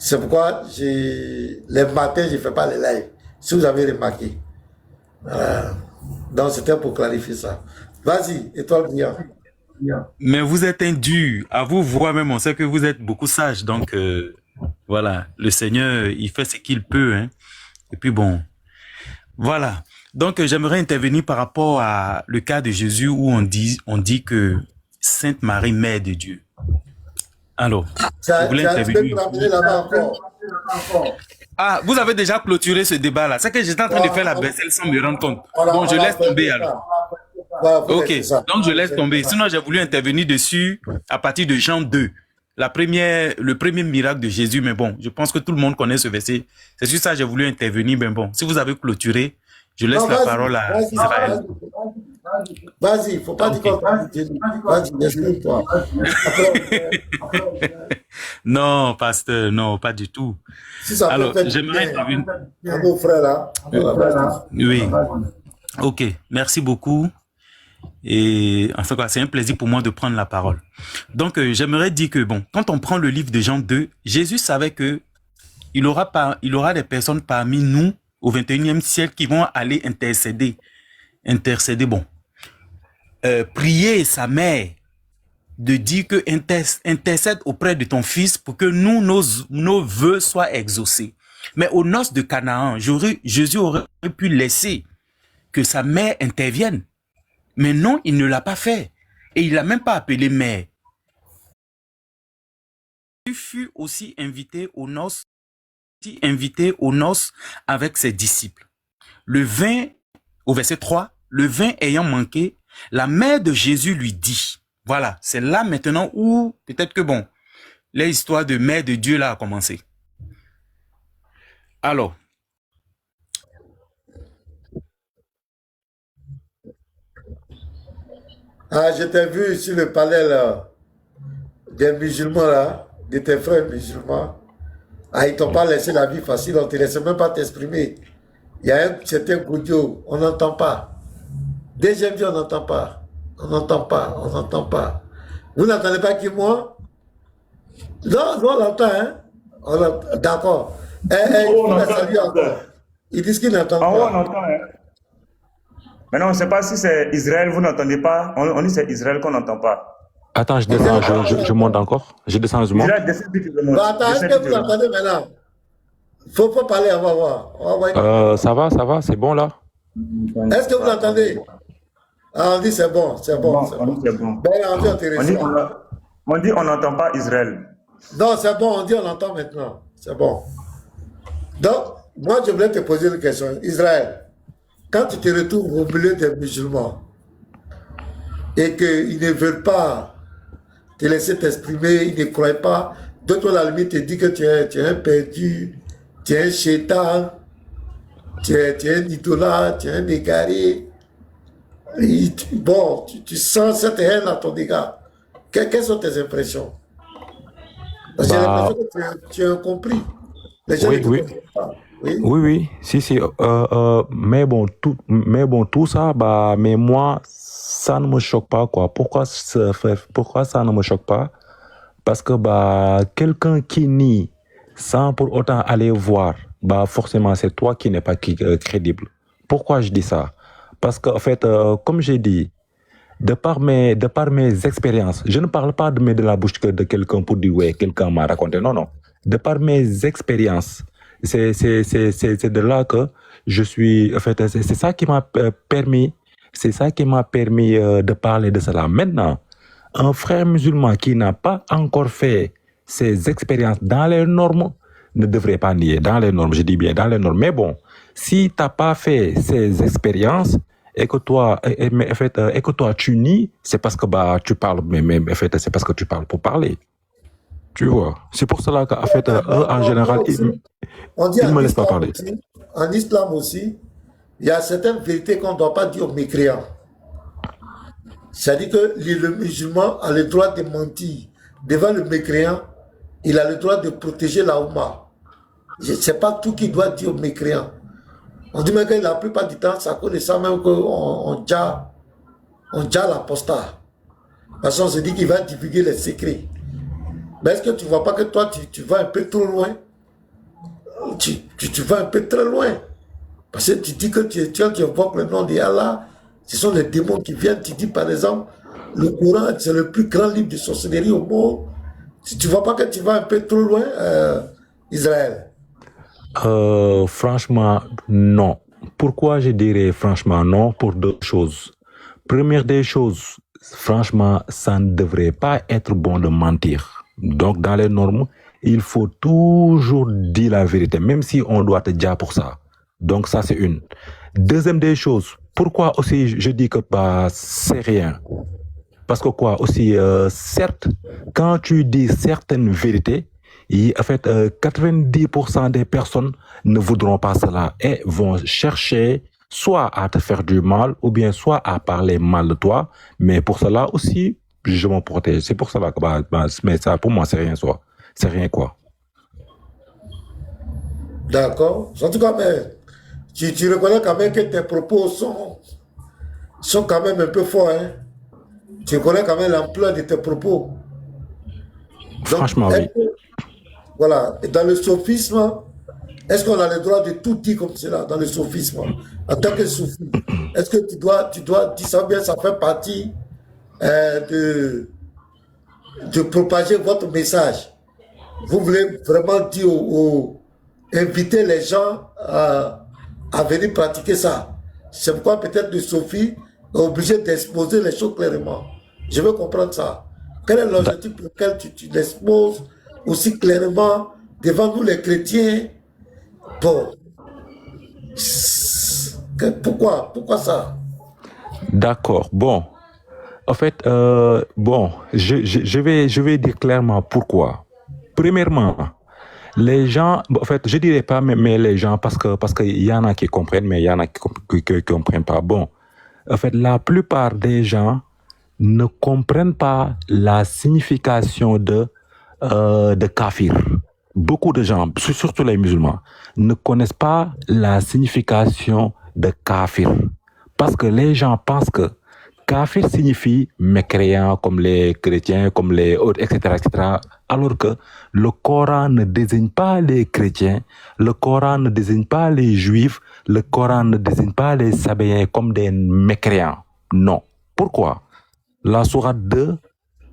C'est pourquoi les matins, je ne fais pas les lives. Si vous avez remarqué. Voilà. Donc, c'était pour clarifier ça. Vas-y, étoile brillante. Mais vous êtes un dur. À vous voir même, on sait que vous êtes beaucoup sage. Donc, voilà. Le Seigneur, il fait ce qu'il peut. Hein. Et puis bon, voilà. Donc, j'aimerais intervenir par rapport à le cas de Jésus où on dit que Sainte Marie, Mère de Dieu. Alors, je voulais Tu peux me intervenir. ramener là-bas encore. Ah, vous avez déjà clôturé ce débat-là. C'est que j'étais en train de faire la vaisselle sans me rendre compte. Bon, je laisse tomber alors. Voilà, vous Ok, laissez ça. donc je laisse tomber. Sinon, j'ai voulu intervenir dessus à partir de Jean 2. Le premier miracle de Jésus, mais bon, je pense que tout le monde connaît ce verset. C'est sur ça que j'ai voulu intervenir, mais bon, si vous avez clôturé, je laisse Non, la vas-y, parole à vas-y, Israël. vas-y, il ne faut pas dire Ok. qu'on dit. Vas-y, explique-toi. Non, pasteur, non, pas du tout. Si ça peut Alors, faire du j'aimerais bien intervenir. à nos frères là, voilà, Oui, ok, merci beaucoup. Et en tout cas, c'est un plaisir pour moi de prendre la parole. Donc, j'aimerais dire que, bon, quand on prend le livre de Jean 2, Jésus savait que il aura des personnes parmi nous au 21e siècle qui vont aller intercéder, bon, prier sa mère de dire que intercède auprès de ton fils pour que nos vœux soient exaucés. Mais aux noces de Canaan, Jésus aurait pu laisser que sa mère intervienne. Mais non, il ne l'a pas fait. Et il n'a même pas appelé mère. Il fut aussi invité aux noces avec ses disciples. Le vin, au verset 3, le vin ayant manqué, la mère de Jésus lui dit, voilà, c'est là maintenant où, peut-être que bon, l'histoire de mère de Dieu là a commencé. Alors, ah, je t'ai vu sur le palais là, des musulmans là, de tes frères musulmans. Ah, ils t'ont pas laissé la vie facile, on ne te laissait même pas t'exprimer. Il y a un certain Goudio, on n'entend pas. Deuxième vie, on n'entend pas. On n'entend pas, on n'entend pas. Vous n'entendez pas qui moi? Non, nous on l'entend, hein? D'accord. En haut, Il on faut la entend. saluer encore. Ils disent qu'ils n'entendent En haut, on pas. entend. Hein. Maintenant, on ne sait pas si c'est Israël, vous n'entendez pas. On dit que c'est Israël qu'on n'entend pas. Attends, je Ils descends, n'entendent pas. je monte encore. Je descends, je monte. Israël, descends vite, je monte. Bon, attends, est-ce Descends que vite, vous je monte. entendez maintenant? Faut pas parler, on va voir. On va voir. Ça va, c'est bon là. Est-ce que vous entendez? Ah, on dit c'est bon, c'est bon, Bon, c'est on bon. dit c'est bon. Ben, on dit On dit intéressant. on dit on n'entend pas Israël. Non, c'est bon, on dit on entend maintenant. C'est bon. Donc, moi, je voulais te poser une question. Israël, quand tu te retrouves au milieu des musulmans et qu'ils ne veulent pas te laisser t'exprimer, ils ne croient pas, d'autres, à la limite, te disent que tu es un perdu, tu es un chétan, tu es un idolâtre, tu es un égaré. Bon, tu sens cette haine à ton égard. Quelles sont tes impressions? Parce que j'ai Bah, l'impression que tu es incompris. Les gens ne oui, te oui, comprennent pas. Oui. oui, si. Mais bon, tout ça, bah, mais moi, ça ne me choque pas, quoi. Pourquoi ça ne me choque pas? Parce que, bah, quelqu'un qui nie sans pour autant aller voir, bah, forcément, c'est toi qui n'es pas crédible. Pourquoi je dis ça? Parce qu'en fait, comme j'ai dit, de par mes expériences, je ne parle pas de la bouche de quelqu'un pour dire, ouais, quelqu'un m'a raconté. Non, non. De par mes expériences, c'est de là que je suis, en fait, c'est ça qui m'a permis, de parler de cela. Maintenant, un frère musulman qui n'a pas encore fait ses expériences dans les normes ne devrait pas nier, dans les normes, je dis bien dans les normes. Mais bon, si tu n'as pas fait ces expériences, et que toi, et que toi tu nies, c'est parce que bah tu parles, mais en fait c'est parce que tu parles pour parler. Tu vois. C'est pour cela qu'en fait, en général, On dit ils ne me laissent pas parler. en islam aussi, il y a certaines vérités qu'on ne doit pas dire aux mécréants. C'est-à-dire que le musulman a le droit de mentir devant le mécréant, il a le droit de protéger la Oumma. Ce n'est pas tout qu'il doit dire aux mécréants. On dit même que la plupart du temps, ça cause de ça même qu'on déjà l'apostat. Parce qu'on se dit qu'il va divulguer les secrets. Mais est-ce que tu ne vois pas que toi, tu vas un peu trop loin tu vas un peu très loin. Parce que tu dis que tu invoques le nom d'Allah, ce sont les démons qui viennent. Tu dis par exemple, le Coran, c'est le plus grand livre de sorcellerie au monde. Si tu ne vois pas que tu vas un peu trop loin, Israël? Franchement, non. Pourquoi je dirais franchement non? Pour deux choses. Première des choses, franchement, ça ne devrait pas être bon de mentir. Donc, dans les normes, il faut toujours dire la vérité, même si on doit te dire pour ça. Donc, ça, c'est une. Deuxième des choses, pourquoi aussi je dis que bah, c'est rien? Parce que quoi aussi, certes, quand tu dis certaines vérités, en fait, 90% des personnes ne voudront pas cela et vont chercher soit à te faire du mal ou bien soit à parler mal de toi. Mais pour cela aussi, je m'en protège. C'est pour cela que, mais ça, pour moi, c'est rien, soit. C'est rien, quoi. D'accord. En tout cas, mais tu reconnais quand même que tes propos sont quand même un peu forts. Hein? Tu connais quand même l'ampleur de tes propos. Donc, Franchement, oui. Voilà. Et dans le sophisme, est-ce qu'on a le droit de tout dire comme cela dans le sophisme? En tant que soufi, est-ce que tu dois dire ça bien, ça fait partie de propager votre message? Vous voulez vraiment dire inviter les gens à venir pratiquer ça. C'est pourquoi peut-être le Sophie est obligé d'exposer les choses clairement. Je veux comprendre ça. Quel est l'objectif pour lequel tu l'exposes aussi clairement devant nous les chrétiens? Bon. Pourquoi ça? D'accord. Bon. En fait, bon, je vais dire clairement pourquoi. Premièrement, les gens, en fait, je dirais pas mais les gens parce que il y en a qui comprennent, mais il y en a qui comprennent pas. Bon, en fait, la plupart des gens ne comprennent pas la signification de kafir. Beaucoup de gens, surtout les musulmans, ne connaissent pas la signification de kafir. Parce que les gens pensent que kafir signifie mécréant comme les chrétiens, comme les autres, etc., etc. Alors que le Coran ne désigne pas les chrétiens, le Coran ne désigne pas les juifs, le Coran ne désigne pas les sabéens comme des mécréants. Non. Pourquoi? La sourate 2,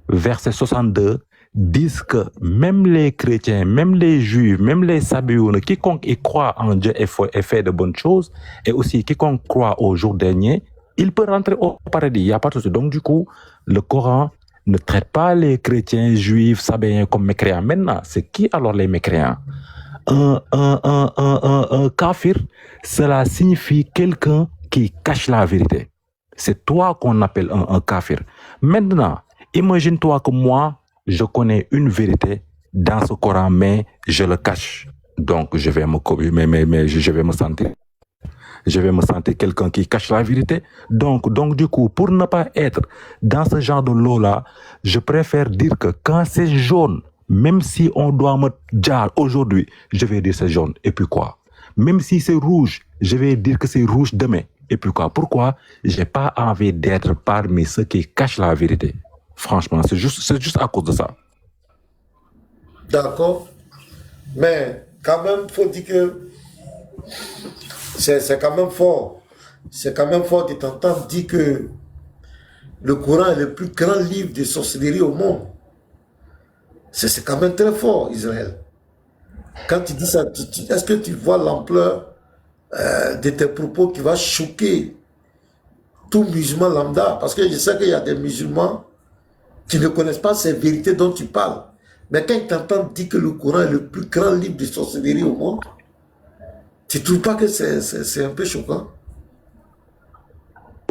verset 62, disent que même les chrétiens, même les juifs, même les sabéens, quiconque y croit en Dieu et fait de bonnes choses, et aussi quiconque croit au jour dernier, il peut rentrer au paradis. Il n'y a pas de souci. Donc du coup, le Coran ne traite pas les chrétiens, juifs, sabéens comme mécréants. Maintenant, c'est qui alors les mécréants? Un kafir, cela signifie quelqu'un qui cache la vérité. C'est toi qu'on appelle un kafir. Maintenant, imagine-toi que moi, je connais une vérité dans ce Coran, mais je le cache. Donc, je vais me sentir. Je vais me sentir quelqu'un qui cache la vérité. Donc, du coup, pour ne pas être dans ce genre de lot-là, je préfère dire que quand c'est jaune, même si on doit me dire aujourd'hui, je vais dire c'est jaune. Et puis quoi? Même si c'est rouge, je vais dire que c'est rouge demain. Et puis quoi? Pourquoi? J'ai pas envie d'être parmi ceux qui cachent la vérité. Franchement, c'est juste à cause de ça. D'accord. Mais quand même, il faut dire que c'est quand même fort. C'est quand même fort de t'entendre dire que le Coran est le plus grand livre de sorcellerie au monde. C'est quand même très fort, Israël. Quand tu dis ça, est-ce que tu vois l'ampleur de tes propos qui va choquer tout musulman lambda? Parce que je sais qu'il y a des musulmans qui ne connaissent pas ces vérités dont tu parles. Mais quand ils t'entendent dire que le Coran est le plus grand livre de sorcellerie au monde, tu ne trouves pas que c'est un peu choquant?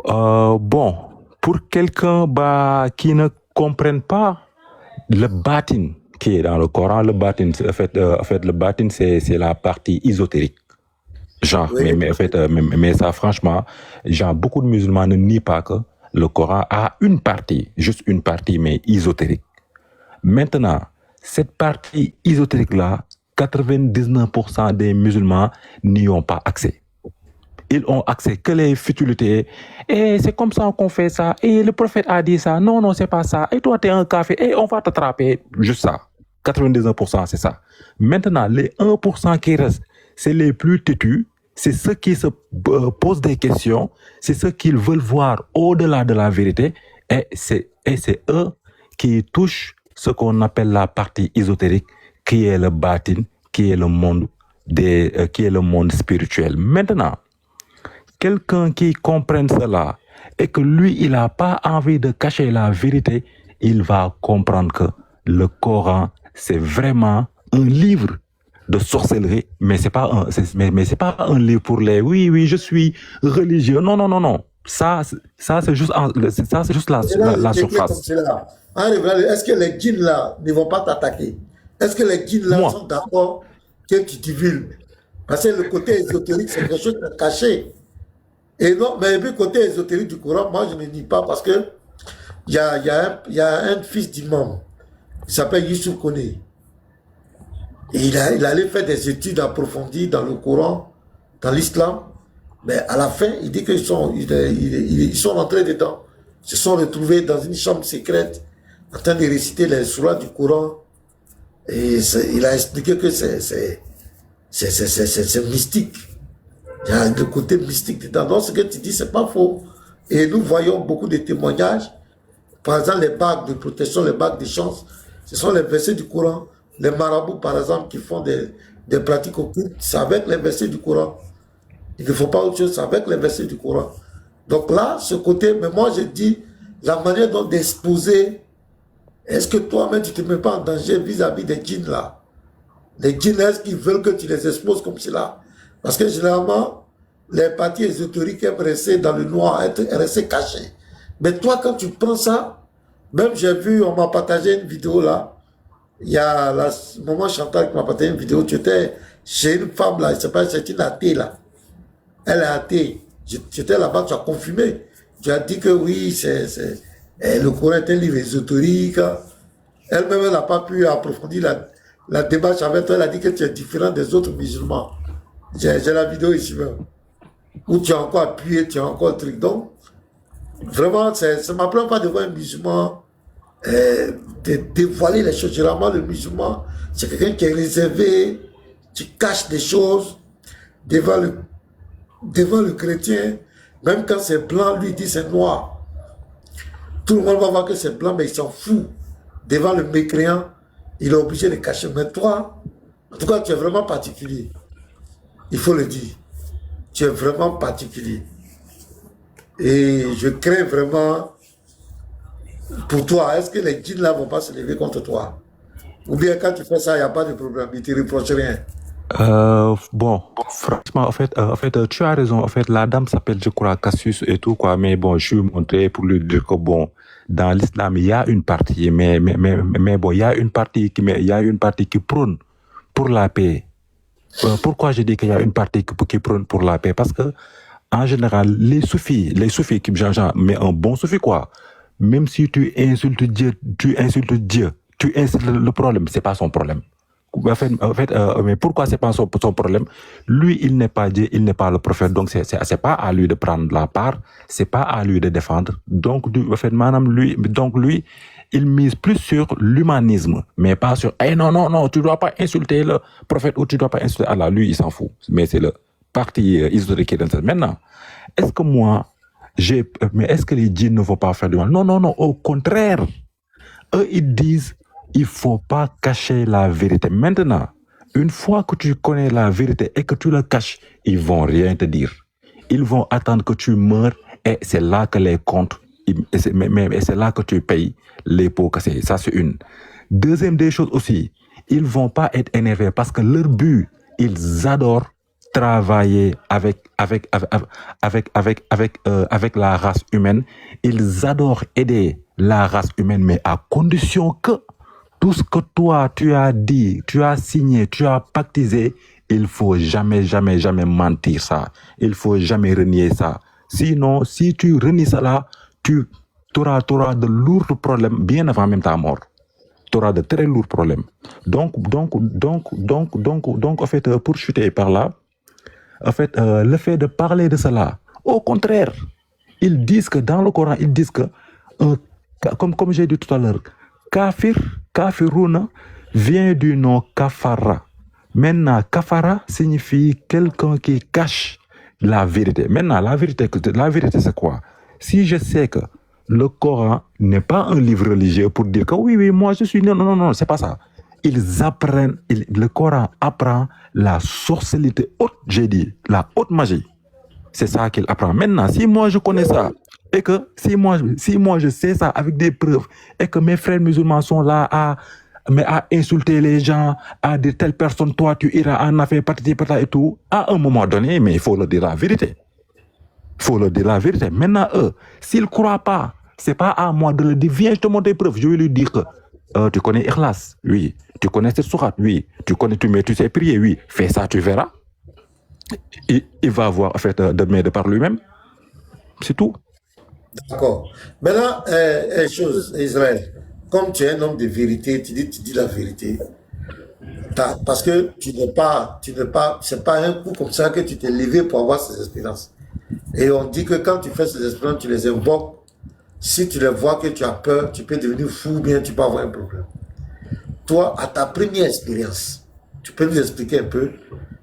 Bon, pour quelqu'un qui ne comprenne pas le batin qui est dans le Coran, le batin, en fait, le batin, c'est la partie ésotérique. Genre, Oui. mais ça, franchement, genre, beaucoup de musulmans ne nient pas que le Coran a une partie, juste une partie, mais ésotérique. Maintenant, cette partie ésotérique-là, 99% des musulmans n'y ont pas accès. Ils ont accès que les futilités. Et c'est comme ça qu'on fait ça. Et le prophète a dit ça. Non, non, c'est pas ça. Et toi, t'es un café. Et on va t'attraper. Juste ça. 99%, c'est ça. Maintenant, les 1% qui restent, c'est les plus têtus, c'est ceux qui se posent des questions, c'est ceux qui veulent voir au-delà de la vérité, et c'est eux qui touchent ce qu'on appelle la partie ésotérique, qui est le bâtin, qui est le monde qui est le monde spirituel. Maintenant, quelqu'un qui comprenne cela et que lui, il n'a pas envie de cacher la vérité, il va comprendre que le Coran, c'est vraiment un livre de sorcellerie, mais c'est pas un livre pour les oui, je suis religieux. Non. Ça c'est juste la surface. Est-ce que les djinns là ne vont pas t'attaquer? Est-ce que les djinns là sont d'accord que tu divulgues? Parce que le côté ésotérique, c'est quelque chose de caché. Et non, mais le côté ésotérique du Coran, moi je ne dis pas parce que il y a un fils d'imam, il s'appelle Youssouf Koné. Et il allait faire des études approfondies dans le Coran, dans l'islam, mais à la fin, il dit qu'ils sont rentrés dedans. Ils se sont retrouvés dans une chambre secrète, en train de réciter les surahs du Coran. Et il a expliqué que c'est mystique. Il y a le côté mystique dedans. Donc ce que tu dis, c'est pas faux. Et nous voyons beaucoup de témoignages. Par exemple, les bagues de protection, les bagues de chance, ce sont les versets du Coran. Les marabouts, par exemple, qui font des pratiques occultes, c'est avec les versets du Coran. Il ne faut pas autre chose, c'est avec les versets du Coran. Donc là, ce côté, mais moi je dis, la manière dont d'exposer, est-ce que toi-même tu ne te mets pas en danger vis-à-vis des djinns là? Les djinns, est-ce qu'ils veulent que tu les exposes comme cela? Parce que généralement, les parties ésotériques aiment rester dans le noir, rester cachés. Mais toi, quand tu prends ça, même j'ai vu, on m'a partagé une vidéo là, il y a la maman Chantal qui m'a partagé une vidéo, tu étais chez une femme là, c'est une athée là. Elle est athée. J'étais là-bas, tu as confirmé. Tu as dit que oui, le Coran est un livre ésotérique. Elle-même, elle n'a pas pu approfondir la démarche avec toi. Elle a dit que tu es différent des autres musulmans. J'ai la vidéo ici même. Où tu as encore appuyé, tu as encore le truc. Donc, vraiment, ça ne m'apprend pas de voir un musulman de dévoiler les choses. Généralement, le musulman, c'est quelqu'un qui est réservé, tu caches des choses devant le chrétien. Même quand c'est blanc, lui dit c'est noir. Tout le monde va voir que c'est blanc, mais il s'en fout. Devant le mécréant, il est obligé de cacher. Mais toi, en tout cas, tu es vraiment particulier. Il faut le dire. Tu es vraiment particulier. Et je crains vraiment pour toi. Est-ce que les djinns là ne vont pas se lever contre toi? Ou bien quand tu fais ça, il n'y a pas de problème. Ils ne te reprochent rien. Bon, franchement, en fait, tu as raison. En fait, la dame s'appelle, je crois, Cassius et tout, quoi. Mais bon, je suis montré pour lui dire que bon, dans l'islam, il y a une partie, mais bon, il y a une partie qui prône pour la paix. Pourquoi je dis qu'il y a une partie qui prône pour la paix? Parce que, en général, les soufis qui, genre, mais un bon soufi, quoi. Même si tu insultes Dieu, tu insultes le problème, c'est pas son problème. En fait, mais pourquoi c'est pas son problème? Lui, il n'est pas Dieu, il n'est pas le prophète, donc c'est pas à lui de prendre la part, c'est pas à lui de défendre. Donc, en fait, lui, il mise plus sur l'humanisme, mais pas sur, non, tu dois pas insulter le prophète ou tu dois pas insulter Allah. Lui, il s'en fout. Mais c'est le parti historique qui est dans ça. Maintenant, est-ce que les djinns ne vont pas faire du mal? Non, au contraire. Eux, ils disent, il faut pas cacher la vérité. Maintenant, une fois que tu connais la vérité et que tu la caches, ils vont rien te dire. Ils vont attendre que tu meurs et c'est là que les comptes, et c'est là que tu payes les pots cassés. Ça, c'est une. Deuxième des choses aussi, ils vont pas être énervés parce que leur but, ils adorent travailler avec la race humaine. Ils adorent aider la race humaine, mais à condition que tout ce que toi, tu as dit, tu as signé, tu as pactisé, il faut jamais mentir ça. Il faut jamais renier ça. Sinon, si tu renies ça là, tu auras de lourds problèmes bien avant même ta mort. Tu auras de très lourds problèmes. Donc, en fait, pour chuter par là, en fait, le fait de parler de cela, au contraire, ils disent que dans le Coran, ils disent que, comme j'ai dit tout à l'heure, kafiruna vient du nom kafara. Maintenant, kafara signifie quelqu'un qui cache la vérité. Maintenant, la vérité, c'est quoi? Si je sais que le Coran n'est pas un livre religieux pour dire que oui, oui, moi je suis... Non, non, non, non, c'est pas ça. Ils apprennent, le Coran apprend la sorcellerie haute, j'ai dit, la haute magie. C'est ça qu'il apprend. Maintenant, si moi je connais ça, et que si moi je sais ça avec des preuves, et que mes frères musulmans sont là à insulter les gens, à dire telle personne, toi tu iras en affaire, patati patata et tout, à un moment donné, mais il faut leur dire la vérité. Il faut leur dire la vérité. Maintenant, eux, s'ils ne croient pas, c'est pas à moi de le dire, viens, je te montre des preuves. Je vais lui dire que tu connais Ikhlas, oui. Tu connais cette sourate, oui. Tu sais prier, oui. Fais ça, tu verras. Il va avoir en fait de par lui-même. C'est tout. D'accord. Maintenant, chose, Israël, comme tu es un homme de vérité, tu dis la vérité. Parce que c'est pas un coup comme ça que tu t'es levé pour avoir ces expériences. Et on dit que quand tu fais ces expériences, tu les invoques. Si tu les vois que tu as peur, tu peux devenir fou ou bien tu peux avoir un problème. Toi, à ta première expérience, tu peux nous expliquer un peu,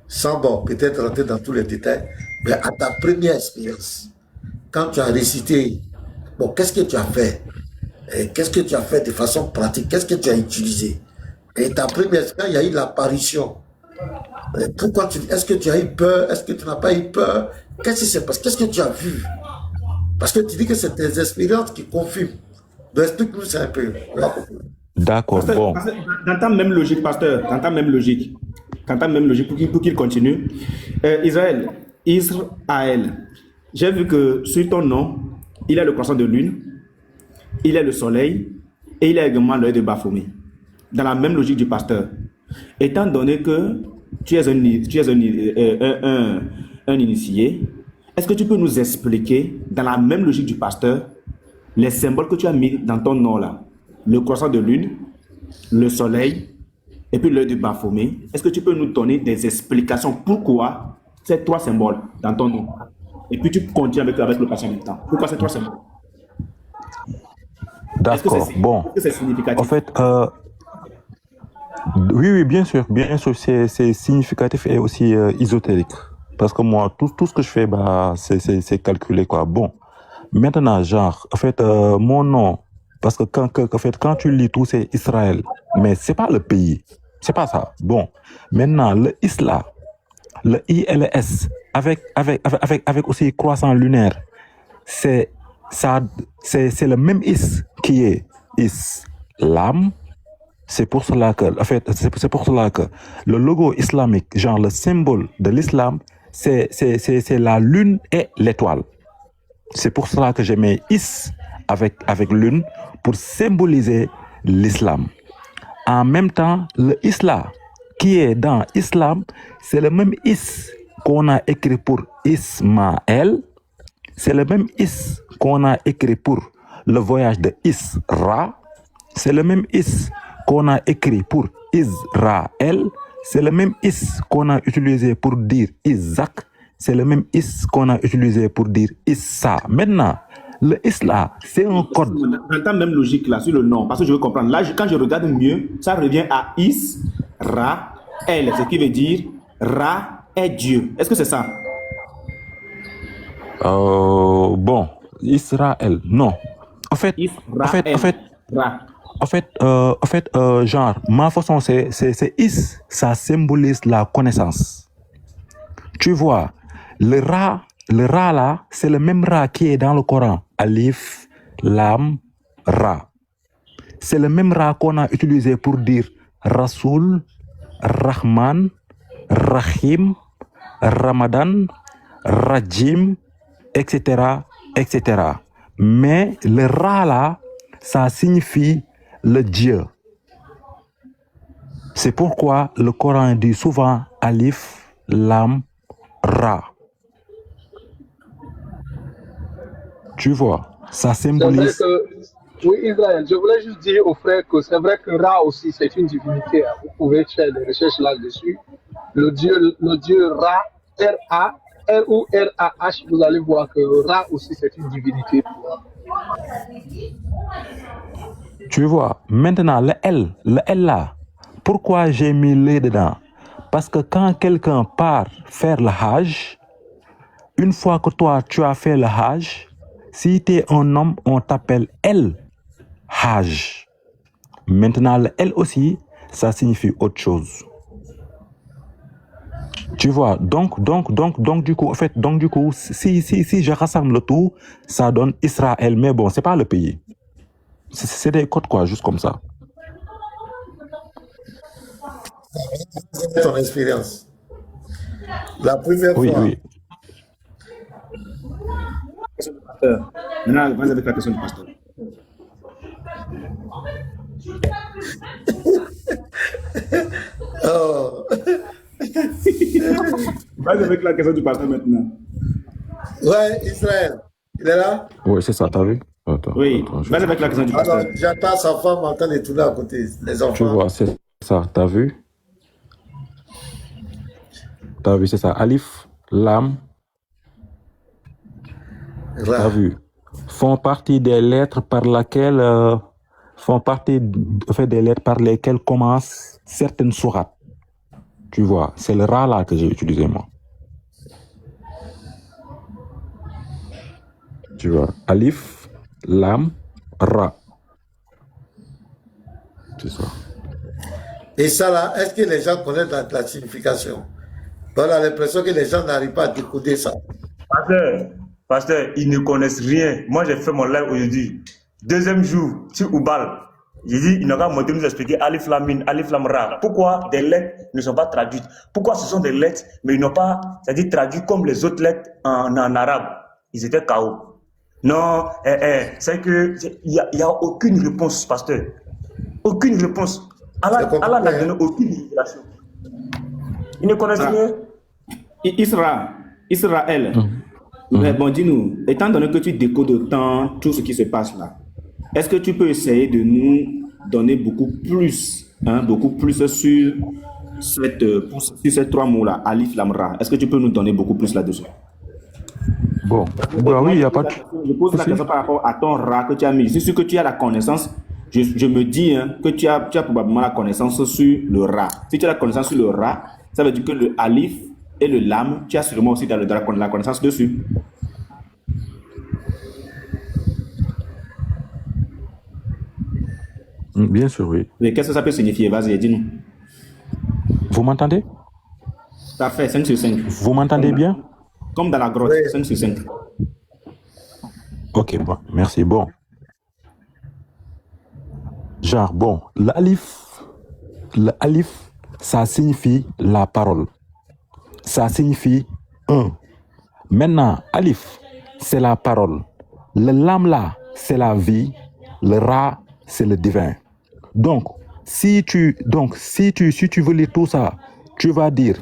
sans peut-être rentrer dans tous les détails, mais à ta première expérience, quand tu as récité, qu'est-ce que tu as fait? Qu'est-ce que tu as fait de façon pratique? Qu'est-ce que tu as utilisé? Et ta première expérience, il y a eu l'apparition. Pourquoi est-ce que tu as eu peur? Est-ce que tu n'as pas eu peur? Qu'est-ce qui s'est passé? Qu'est-ce que tu as vu? Parce que tu dis que c'est tes expériences qui confirment. Donc explique-nous ça un peu. D'accord, bon. Dans ta même logique, pasteur, pour qu'il continue. Israël, j'ai vu que sur ton nom, il y a le croissant de lune, il y a le soleil et il y a également l'œil de Baphomet. Dans la même logique du pasteur. Étant donné que tu es un initié, est-ce que tu peux nous expliquer, dans la même logique du pasteur, les symboles que tu as mis dans ton nom là? Le croissant de lune, le soleil et puis l'œil de Baphomet. Est-ce que tu peux nous donner des explications pourquoi ces trois symboles dans ton nom? Et puis tu continues avec le patient maintenant. Pourquoi ces trois symboles? D'accord, bon. Est-ce que c'est significatif? En fait, oui, bien sûr, c'est significatif et aussi ésotérique. Parce que moi, tout ce que je fais, c'est calculé, quoi. Bon, maintenant, genre, en fait, mon nom, parce que quand tu lis tout, c'est Israël. Mais c'est pas le pays. C'est pas ça. Bon, maintenant, le Isla, le ILS, avec aussi croissant lunaire, c'est le même Is qui est Islam. C'est pour cela que le logo islamique, genre le symbole de l'islam, c'est la lune et l'étoile. C'est pour cela que j'ai mis Is avec lune pour symboliser l'islam. En même temps, le Isla qui est dans Islam, c'est le même Is qu'on a écrit pour Ismaël. C'est le même Is qu'on a écrit pour le voyage de Isra. C'est le même Is qu'on a écrit pour Israël. C'est le même Is qu'on a utilisé pour dire Isaac. C'est le même Is qu'on a utilisé pour dire Issa. Maintenant, le Isla, c'est un code. Dans ta même logique là, sur le nom, parce que je veux comprendre. Là, quand je regarde mieux, ça revient à Israël, ce qui veut dire Ra est Dieu. Est-ce que c'est ça? Bon, Israël, non. En fait, genre, ma façon, c'est Is, ça symbolise la connaissance. Tu vois, le Ra là, c'est le même Ra qui est dans le Coran. Alif, Lam, Ra. C'est le même Ra qu'on a utilisé pour dire Rasoul, Rahman, Rahim, Ramadan, Rajim, etc., etc. Mais le Ra là, ça signifie le Dieu. C'est pourquoi le Coran dit souvent Alif, Lam, Ra. Tu vois, ça symbolise... Oui, Israël, je voulais juste dire aux frères que c'est vrai que Ra aussi, c'est une divinité. Vous pouvez faire des recherches là-dessus. Le dieu Ra, R-A-R-O-R-A-H, vous allez voir que Ra aussi, c'est une divinité. Tu vois, maintenant, le L là, pourquoi j'ai mis le dedans? Parce que quand quelqu'un part faire le Hajj, une fois que toi, tu as fait le Hajj, si tu es un homme, on t'appelle El Hajj. Maintenant, le El aussi, ça signifie autre chose. Tu vois, donc, du coup, en fait, donc, du coup, si je rassemble le tout, ça donne Israël, mais bon, c'est pas le pays. C'est des codes, quoi, juste comme ça. C'est ton expérience. La première Oui, fois, oui. Maintenant, vas-y avec la question du pasteur. oh, Vas-y avec la question du pasteur maintenant. ouais, Israël, il est là? Oui, c'est ça, t'as vu? Attends, Oui, je- vas-y avec la question du Alors, pasteur. j'entends sa femme en train de tourner à côté, les Tu enfants. vois, c'est ça, t'as vu? T'as vu, c'est ça. Alif, Lam, t'as Ra. vu? Font partie des lettres par laquelle font partie en fait, des lettres par lesquelles commencent certaines sourates. Tu vois, c'est le Ra là que j'ai utilisé moi. Tu vois, Alif, Lam, Ra. C'est ça. Et ça là, est-ce que les gens connaissent la signification? On a l'impression que les gens n'arrivent pas à décoder ça. Pasteur, ils ne connaissent rien. Moi, j'ai fait mon live aujourd'hui. Deuxième jour, sur Oubal, j'ai dit, il n'a qu'à monter nous expliquer Alif Lamine, Alif Lamra. Pourquoi des lettres ne sont pas traduites? Pourquoi ce sont des lettres, mais ils n'ont pas, c'est-à-dire traduites comme les autres lettres en arabe? Ils étaient KO. Non, c'est que, il n'y a aucune réponse, pasteur. Aucune réponse. Allah n'a donné aucune révélation. Ils ne connaissent rien. Israël. Mais bon, dis-nous, étant donné que tu décodes autant tout ce qui se passe là, est-ce que tu peux essayer de nous donner beaucoup plus sur ces trois mots-là, Alif Lamra? Est-ce que tu peux nous donner beaucoup plus là-dessus? Bon, bah oui, il n'y a pas de... Je pose la question par rapport à ton Ra que tu as mis. C'est sûr que tu as la connaissance. Je me dis que tu as probablement la connaissance sur le Ra. Si tu as la connaissance sur le Ra, ça veut dire que le Alif et le Lam, tu as sûrement aussi la connaissance dessus. Bien sûr, oui. Mais qu'est-ce que ça peut signifier? Vas-y, dis-nous. Vous m'entendez? Parfait, 5 sur 5. Vous m'entendez bien? Comme dans la grotte, Oui. 5 sur 5. Ok, bon, merci. Bon. Genre, bon, le alif, ça signifie la parole. Ça signifie un. Maintenant, alif, c'est la parole. Le lam là, c'est la vie. Le ra, c'est le divin. Donc, si tu veux lire tout ça, tu vas dire,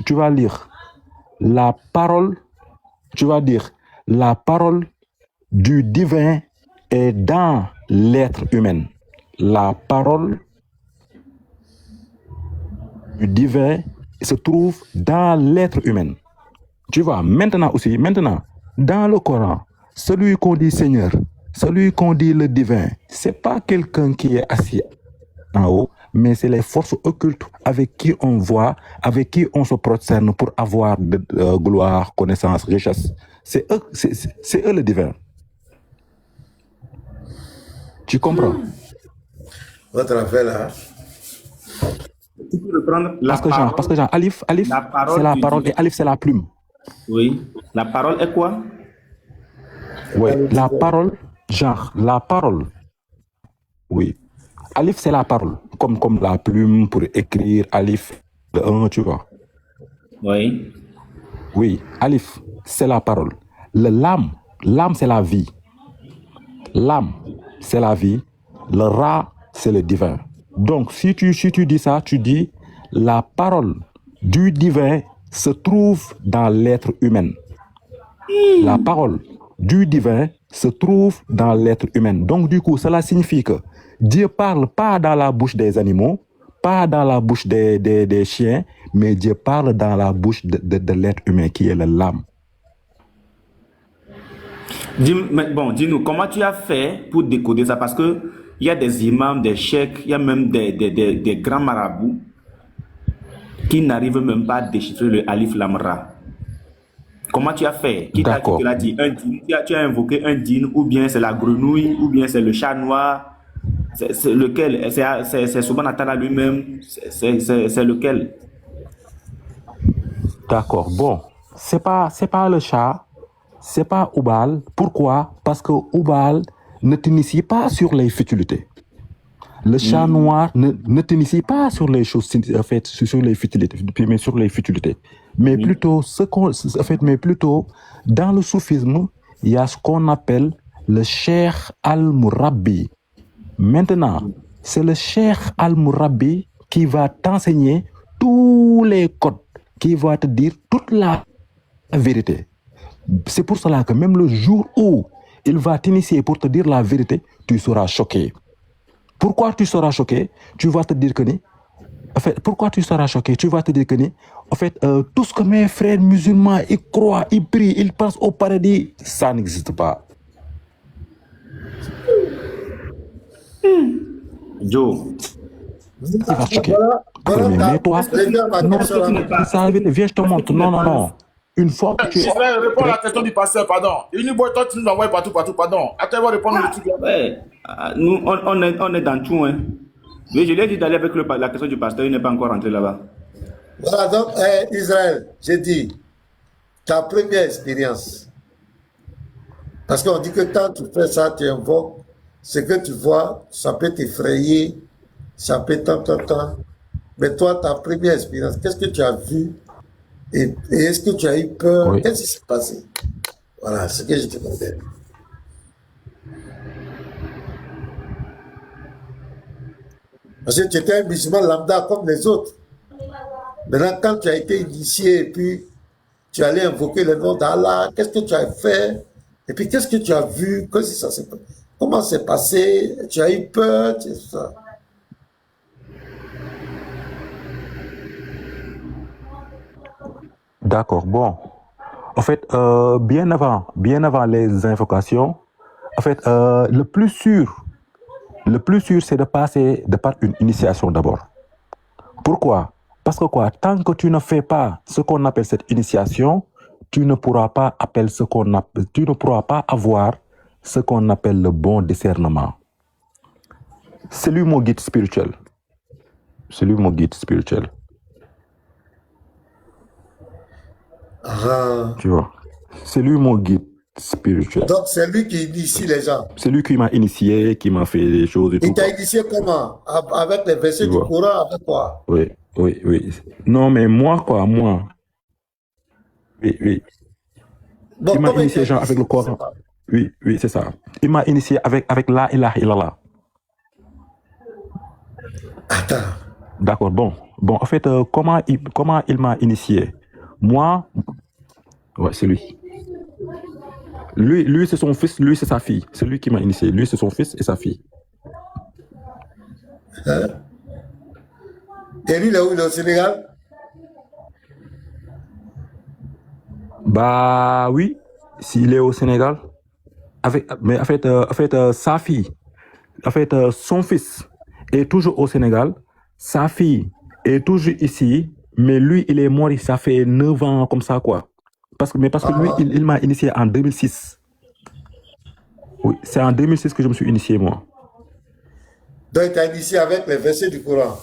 tu vas lire la parole, tu vas dire la parole du divin est dans l'être humain. La parole du divin se trouve dans l'être humain. Tu vois, maintenant, dans le Coran, celui qu'on dit Seigneur, celui qu'on dit le divin, c'est pas quelqu'un qui est assis en haut, mais c'est les forces occultes avec qui on voit, avec qui on se prosterne pour avoir de gloire, connaissance, richesse. C'est eux le divin. Tu comprends? Votre affaire là. Tu peux reprendre la Parce que genre, Alif, c'est la parole et Alif, c'est la plume. Oui. La parole est quoi? Ouais, la parole, la parole. Oui. Alif, c'est la parole. Comme la plume pour écrire, Alif, le 1, tu vois. Oui. Oui, Alif, c'est la parole. Le lam, c'est la vie. Lam, c'est la vie. Le ra, c'est le divin. Donc, si tu dis ça, tu dis la parole du divin se trouve dans l'être humain. La parole du divin se trouve dans l'être humain. Donc, du coup, cela signifie que Dieu parle pas dans la bouche des animaux, pas dans la bouche des chiens, mais Dieu parle dans la bouche de l'être humain qui est le l'âme. Dis-nous, comment tu as fait pour décoder ça? Parce que il y a des imams, des cheikhs, il y a même des grands marabouts qui n'arrive même pas à déchiffrer le Alif Lam Ra. Comment tu as fait? Qui D'accord. te l'a dit? Un djinn? Tu as invoqué un djinn, ou bien c'est la grenouille, ou bien c'est le chat noir? C'est lequel? C'est Subhana Ta'ala lui-même? C'est lequel? D'accord. Bon, c'est pas le chat, c'est pas Oubal. Pourquoi? Parce que Oubal ne t'initie pas sur les futilités. Le chat noir ne t'initie pas sur les choses, en fait, sur les futilités, mais sur les futilités. Mais plutôt, mais plutôt, dans le soufisme, il y a ce qu'on appelle le Cheikh al-Murabbi. Maintenant, c'est le Cheikh al-Murabbi qui va t'enseigner tous les codes, qui va te dire toute la vérité. C'est pour cela que même le jour où il va t'initier pour te dire la vérité, tu seras choqué. Pourquoi tu seras choqué? Tu vas te dire que ni, en fait, pourquoi tu seras choqué? Tu vas te dire que ni, en fait, tout ce que mes frères musulmans, ils croient, ils prient, ils pensent au paradis, ça n'existe pas. Joe. Tu vas choquer. Voilà, Mais toi, les gars, ma non, question là. ça, viens, je te montre. Non, non, non. Une fois que tu es... Israël, réponds à la question du pasteur, pardon. Uniboy, toi, tu nous envoies partout, pardon. Attends, on va répondre le truc là. Ouais, nous, on est dans tout. Hein. Mais je lui ai dit d'aller avec la question du pasteur, il n'est pas encore rentré là-bas. Voilà, donc, Israël, j'ai dit, ta première expérience. Parce qu'on dit que quand tu fais ça, tu invoques, ce que tu vois, ça peut t'effrayer, ça peut tant. Mais toi, ta première expérience, qu'est-ce que tu as vu? Et est-ce que tu as eu peur? Oui. Qu'est-ce qui s'est passé? Voilà, ce que je te demandais. Parce que tu étais un musulman lambda comme les autres. Maintenant, quand tu as été initié et puis tu allais invoquer le nom d'Allah, qu'est-ce que tu as fait? Et puis qu'est-ce que tu as vu? Comment c'est passé? Tu as eu peur? C'est ça. D'accord, bon. En fait, bien avant les invocations, en fait, le plus sûr, c'est de passer par une initiation d'abord. Pourquoi? Parce que quoi, tant que tu ne fais pas ce qu'on appelle cette initiation, tu ne pourras pas avoir ce qu'on appelle le bon discernement. C'est lui mon guide spirituel. Ah. Tu vois, c'est lui mon guide spirituel. Donc c'est lui qui initie les gens. C'est lui qui m'a initié, qui m'a fait des choses et tout. Il t'a initié comment? Avec les versets du Coran, avec quoi? Oui. Non, mais moi. Oui. Bon, Il m'a comment initié genre avec le Coran. Oui, c'est ça. Il m'a initié avec la ilaha illallah. Attends. D'accord, bon, en fait, comment il m'a initié? Moi, ouais, c'est lui. Lui, c'est son fils, lui, c'est sa fille. C'est lui qui m'a initié. Lui, c'est son fils et sa fille. Hein? Et lui, il est où? Il est au Sénégal? Bah oui, s'il est au Sénégal. Mais en fait, sa fille, en fait, son fils est toujours au Sénégal. Sa fille est toujours ici. Mais lui, il est mort, ça fait 9 ans comme ça, quoi. Parce que lui, il m'a initié en 2006. Oui, c'est en 2006 que je me suis initié, moi. Donc, il t'a initié avec les versets du Coran.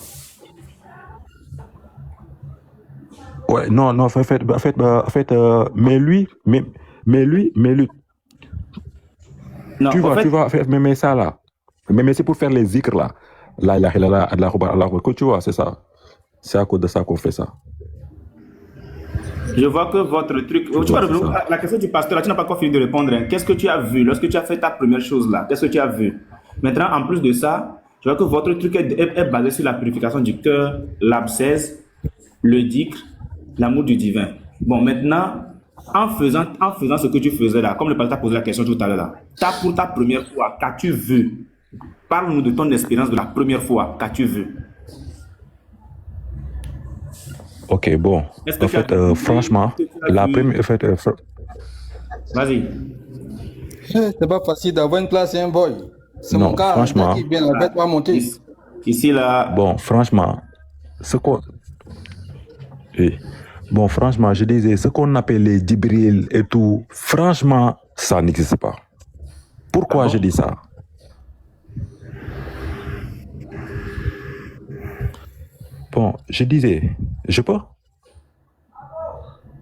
Ouais, non, en fait, mais lui. Non, tu vas faire, mais ça, là. Mais c'est pour faire les zikrs, là. La ilaha illallah, Allah, tu vois, c'est ça. C'est à cause de ça qu'on fait ça. Je vois que votre truc... Tu vois, la question du pasteur, tu n'as pas encore fini de répondre. Hein. Qu'est-ce que tu as vu lorsque tu as fait ta première chose là? Qu'est-ce que tu as vu? Maintenant, en plus de ça, je vois que votre truc est basé sur la purification du cœur, l'abcès, le dhikr, l'amour du divin. Bon, maintenant, en faisant ce que tu faisais là, comme le pasteur t'a posé la question tout à l'heure là, pour ta première fois, qu'as-tu vu? Parle-nous de ton expérience de la première fois, qu'as-tu vu? Ok, bon. En fait, franchement, la première... Vas-y. C'est pas facile d'avoir une place et un boy. C'est mon cas. Franchement. Qui vient la bête va monter. Ici, là... Bon, franchement, ce qu'on... Oui. Bon, franchement, je disais, ce qu'on appelle les Djibril et tout, franchement, ça n'existe pas. Pourquoi je dis ça? Bon, je disais, je peux?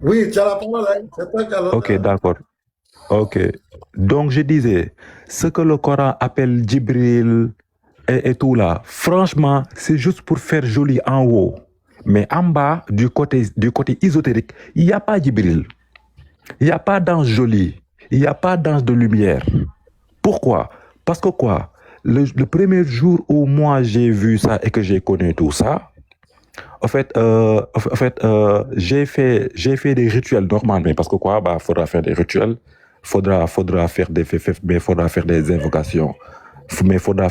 Oui, tu as la parole, hein. C'est toi qui as l'autre. Ok, d'accord. Ok. Donc, je disais, ce que le Coran appelle Djibril et tout là, franchement, c'est juste pour faire joli en haut. Mais en bas, du côté ésotérique, il n'y a pas Djibril. Il n'y a pas d'ange joli. Il n'y a pas d'ange de lumière. Pourquoi? Parce que quoi? Le premier jour où moi j'ai vu ça et que j'ai connu tout ça, en fait, j'ai fait des rituels normalement, mais parce que quoi, bah, faudra faire des rituels, faudra faire des invocations, faudra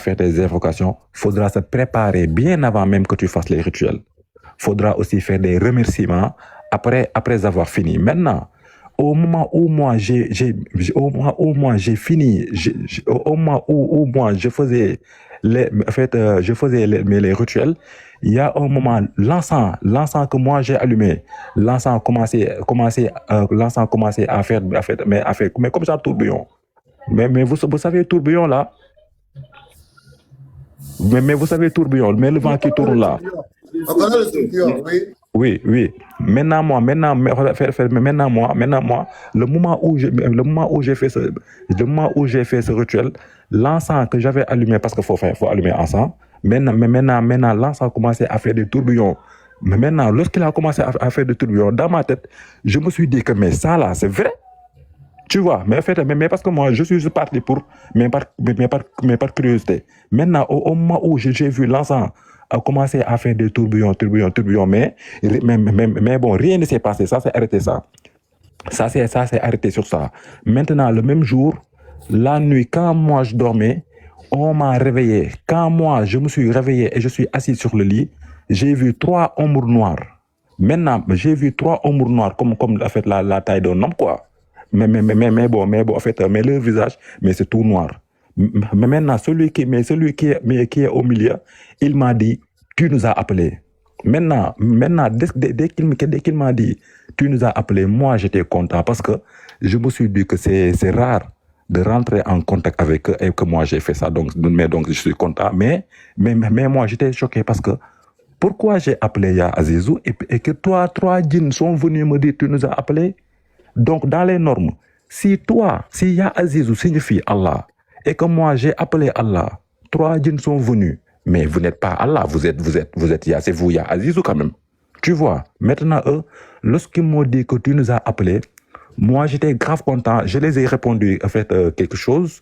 se préparer bien avant même que tu fasses les rituels. Faudra aussi faire des remerciements après avoir fini. Maintenant, au moment où moi j'ai fini, au moment où moi je faisais les rituels, il y a un moment, l'encens que moi j'ai allumé, l'encens commençait à faire, mais comme ça, tourbillon. Mais vous savez, tourbillon là, mais vous savez, tourbillon, mais le vent qui tourne là. On connaît le tourbillon, oui. Oui. Maintenant, moi, le moment où j'ai fait ce rituel, l'encens que j'avais allumé, parce qu'il faut allumer encens, maintenant, l'encens a commencé à faire des tourbillons. Mais maintenant, lorsqu'il a commencé à faire des tourbillons, dans ma tête, je me suis dit que, mais ça là, c'est vrai. Tu vois, mais en fait, mais parce que moi, je suis parti mais par curiosité. Maintenant, au moment où j'ai vu l'encens a commencé à faire des tourbillons, mais bon, rien ne s'est passé, ça s'est arrêté ça. Ça s'est arrêté sur ça. Maintenant, le même jour, la nuit, quand moi je dormais, on m'a réveillé. Quand moi, je me suis réveillé et je suis assis sur le lit, j'ai vu 3 ombres noires. Maintenant, j'ai vu 3 ombres noires comme en fait, la taille d'un homme, quoi. Mais bon, en fait, mais le visage, mais c'est tout noir. Mais maintenant, celui qui est au milieu, il m'a dit, tu nous as appelés. Maintenant, dès qu'il m'a dit, tu nous as appelés, moi j'étais content parce que je me suis dit que c'est rare de rentrer en contact avec eux et que moi j'ai fait ça. Donc je suis content. Mais moi j'étais choqué parce que pourquoi j'ai appelé Ya Azizou et que 3 djinns sont venus me dire, tu nous as appelés. Donc, dans les normes, si Ya Azizou signifie Allah, et que moi j'ai appelé Allah, 3 djinns sont venus, mais vous n'êtes pas Allah, vous êtes Ya, c'est vous Ya Azizou quand même. Tu vois, maintenant eux, lorsqu'ils m'ont dit que tu nous as appelés, moi j'étais grave content, je les ai répondu en fait quelque chose,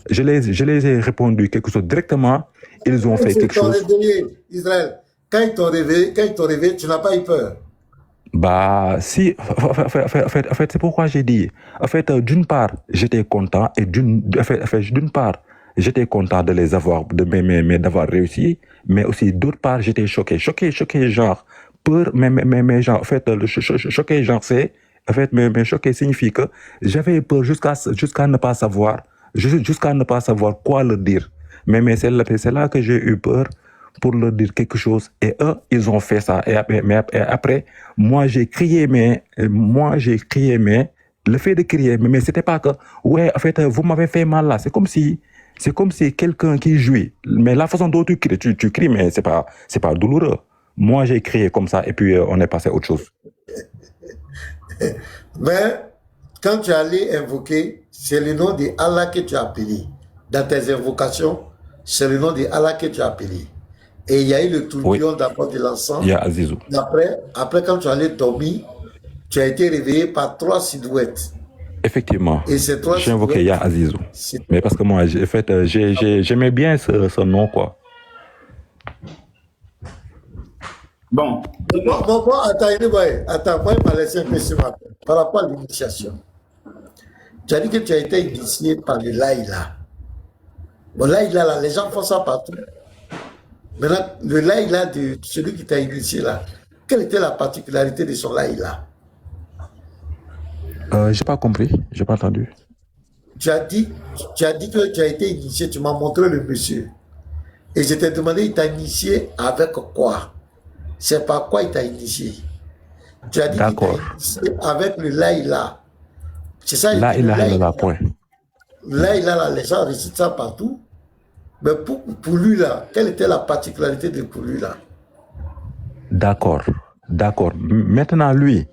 je les ai répondu quelque chose directement, ils ont fait quelque chose. Israël, quand ils t'ont réveillé, tu n'as pas eu peur? Bah, si, en fait, c'est pourquoi j'ai dit, en fait, d'une part, j'étais content, et d'une part, j'étais content de les avoir, d'avoir réussi, mais aussi, d'autre part, j'étais choqué, genre, peur, mais genre, en fait, choqué, genre, c'est, en fait, mais choqué signifie que j'avais peur jusqu'à ne pas savoir, quoi leur dire. Mais c'est là que j'ai eu peur pour leur dire quelque chose, et eux, ils ont fait ça. Et après, moi, j'ai crié, mais le fait de crier, mais c'était pas que, ouais, en fait, vous m'avez fait mal là. C'est comme si quelqu'un qui jouit. Mais la façon dont tu cries, tu cries, mais c'est pas douloureux. Moi, j'ai crié comme ça, et puis on est passé à autre chose. Mais, quand tu allais invoquer, c'est le nom de Allah que tu as appelé. Dans tes invocations, c'est le nom de Allah que tu as appelé. Et il y a eu le tourbillon d'abord de l'encens. Il y a Azizou. Après, quand tu allais dormir, tu as été réveillé par 3 silhouettes. Effectivement. Et ces 3 j'ai invoqué Ya Azizou. Mais parce que moi, j'aimais bien ce nom, quoi. Bon. Attends, moi, il m'a laissé un peu sur ma tête. Par rapport à l'initiation. Tu as dit que tu as été initié par le Laïla. Bon, Laïla, là, les gens font ça partout. Maintenant, le Laïla de celui qui t'a initié là, quelle était la particularité de son Laïla? J'ai pas compris, j'ai pas entendu. Tu as dit que tu as été initié, tu m'as montré le monsieur. Et je t'ai demandé, il t'a initié avec quoi? C'est par quoi il t'a initié? Tu as dit qu'il t'a D'accord. initié avec le laïla. C'est ça, il La dit le ilaha laïla. illallah, point. Laïla, là, les gens récitent ça partout. Mais pour lui, là, quelle était la particularité pour lui, là? D'accord. D'accord. Maintenant, lui,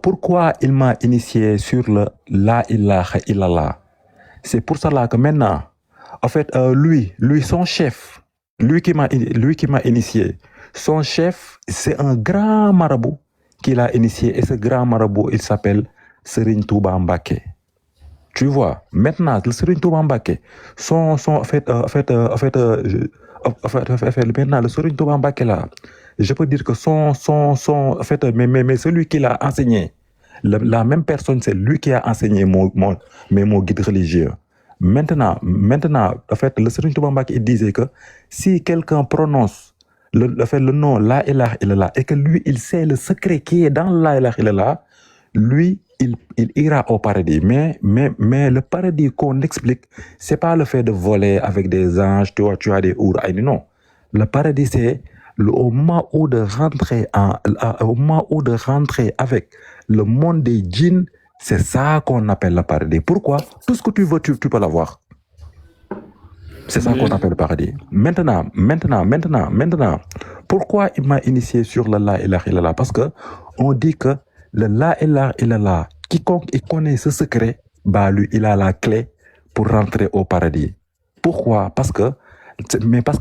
pourquoi il m'a initié sur le La ilaha illallah? C'est pour cela que maintenant, en fait, lui, son chef, lui qui m'a initié, son chef, c'est un grand marabout qui l'a initié. Et ce grand marabout, il s'appelle Serigne Touba Mbacké. Tu vois, maintenant, le Serigne Touba Mbacké, maintenant, le Serigne Touba Mbacké là, je peux dire que en fait, mais celui qui l'a enseigné, la même personne, c'est lui qui a enseigné mon guide religieux. Maintenant, en fait, le Serigne Touba Mbacké, il disait que si quelqu'un prononce le nom La ilaha illallah et que lui, il sait le secret qui est dans La ilaha illallah, lui, il ira au paradis. Mais le paradis qu'on explique, c'est pas le fait de voler avec des anges, tu as des ourailles, non. Le paradis, c'est au moment où de rentrer avec le monde des djinns, c'est ça qu'on appelle le paradis. Pourquoi? Tout ce que tu veux, tu peux l'avoir. C'est ça qu'on appelle le paradis. Maintenant, pourquoi il m'a initié sur le La ilaha illallah? Parce que on dit que le La ilaha illallah, quiconque il connaît ce secret, bah lui, il a la clé pour rentrer au paradis. Pourquoi? Parce que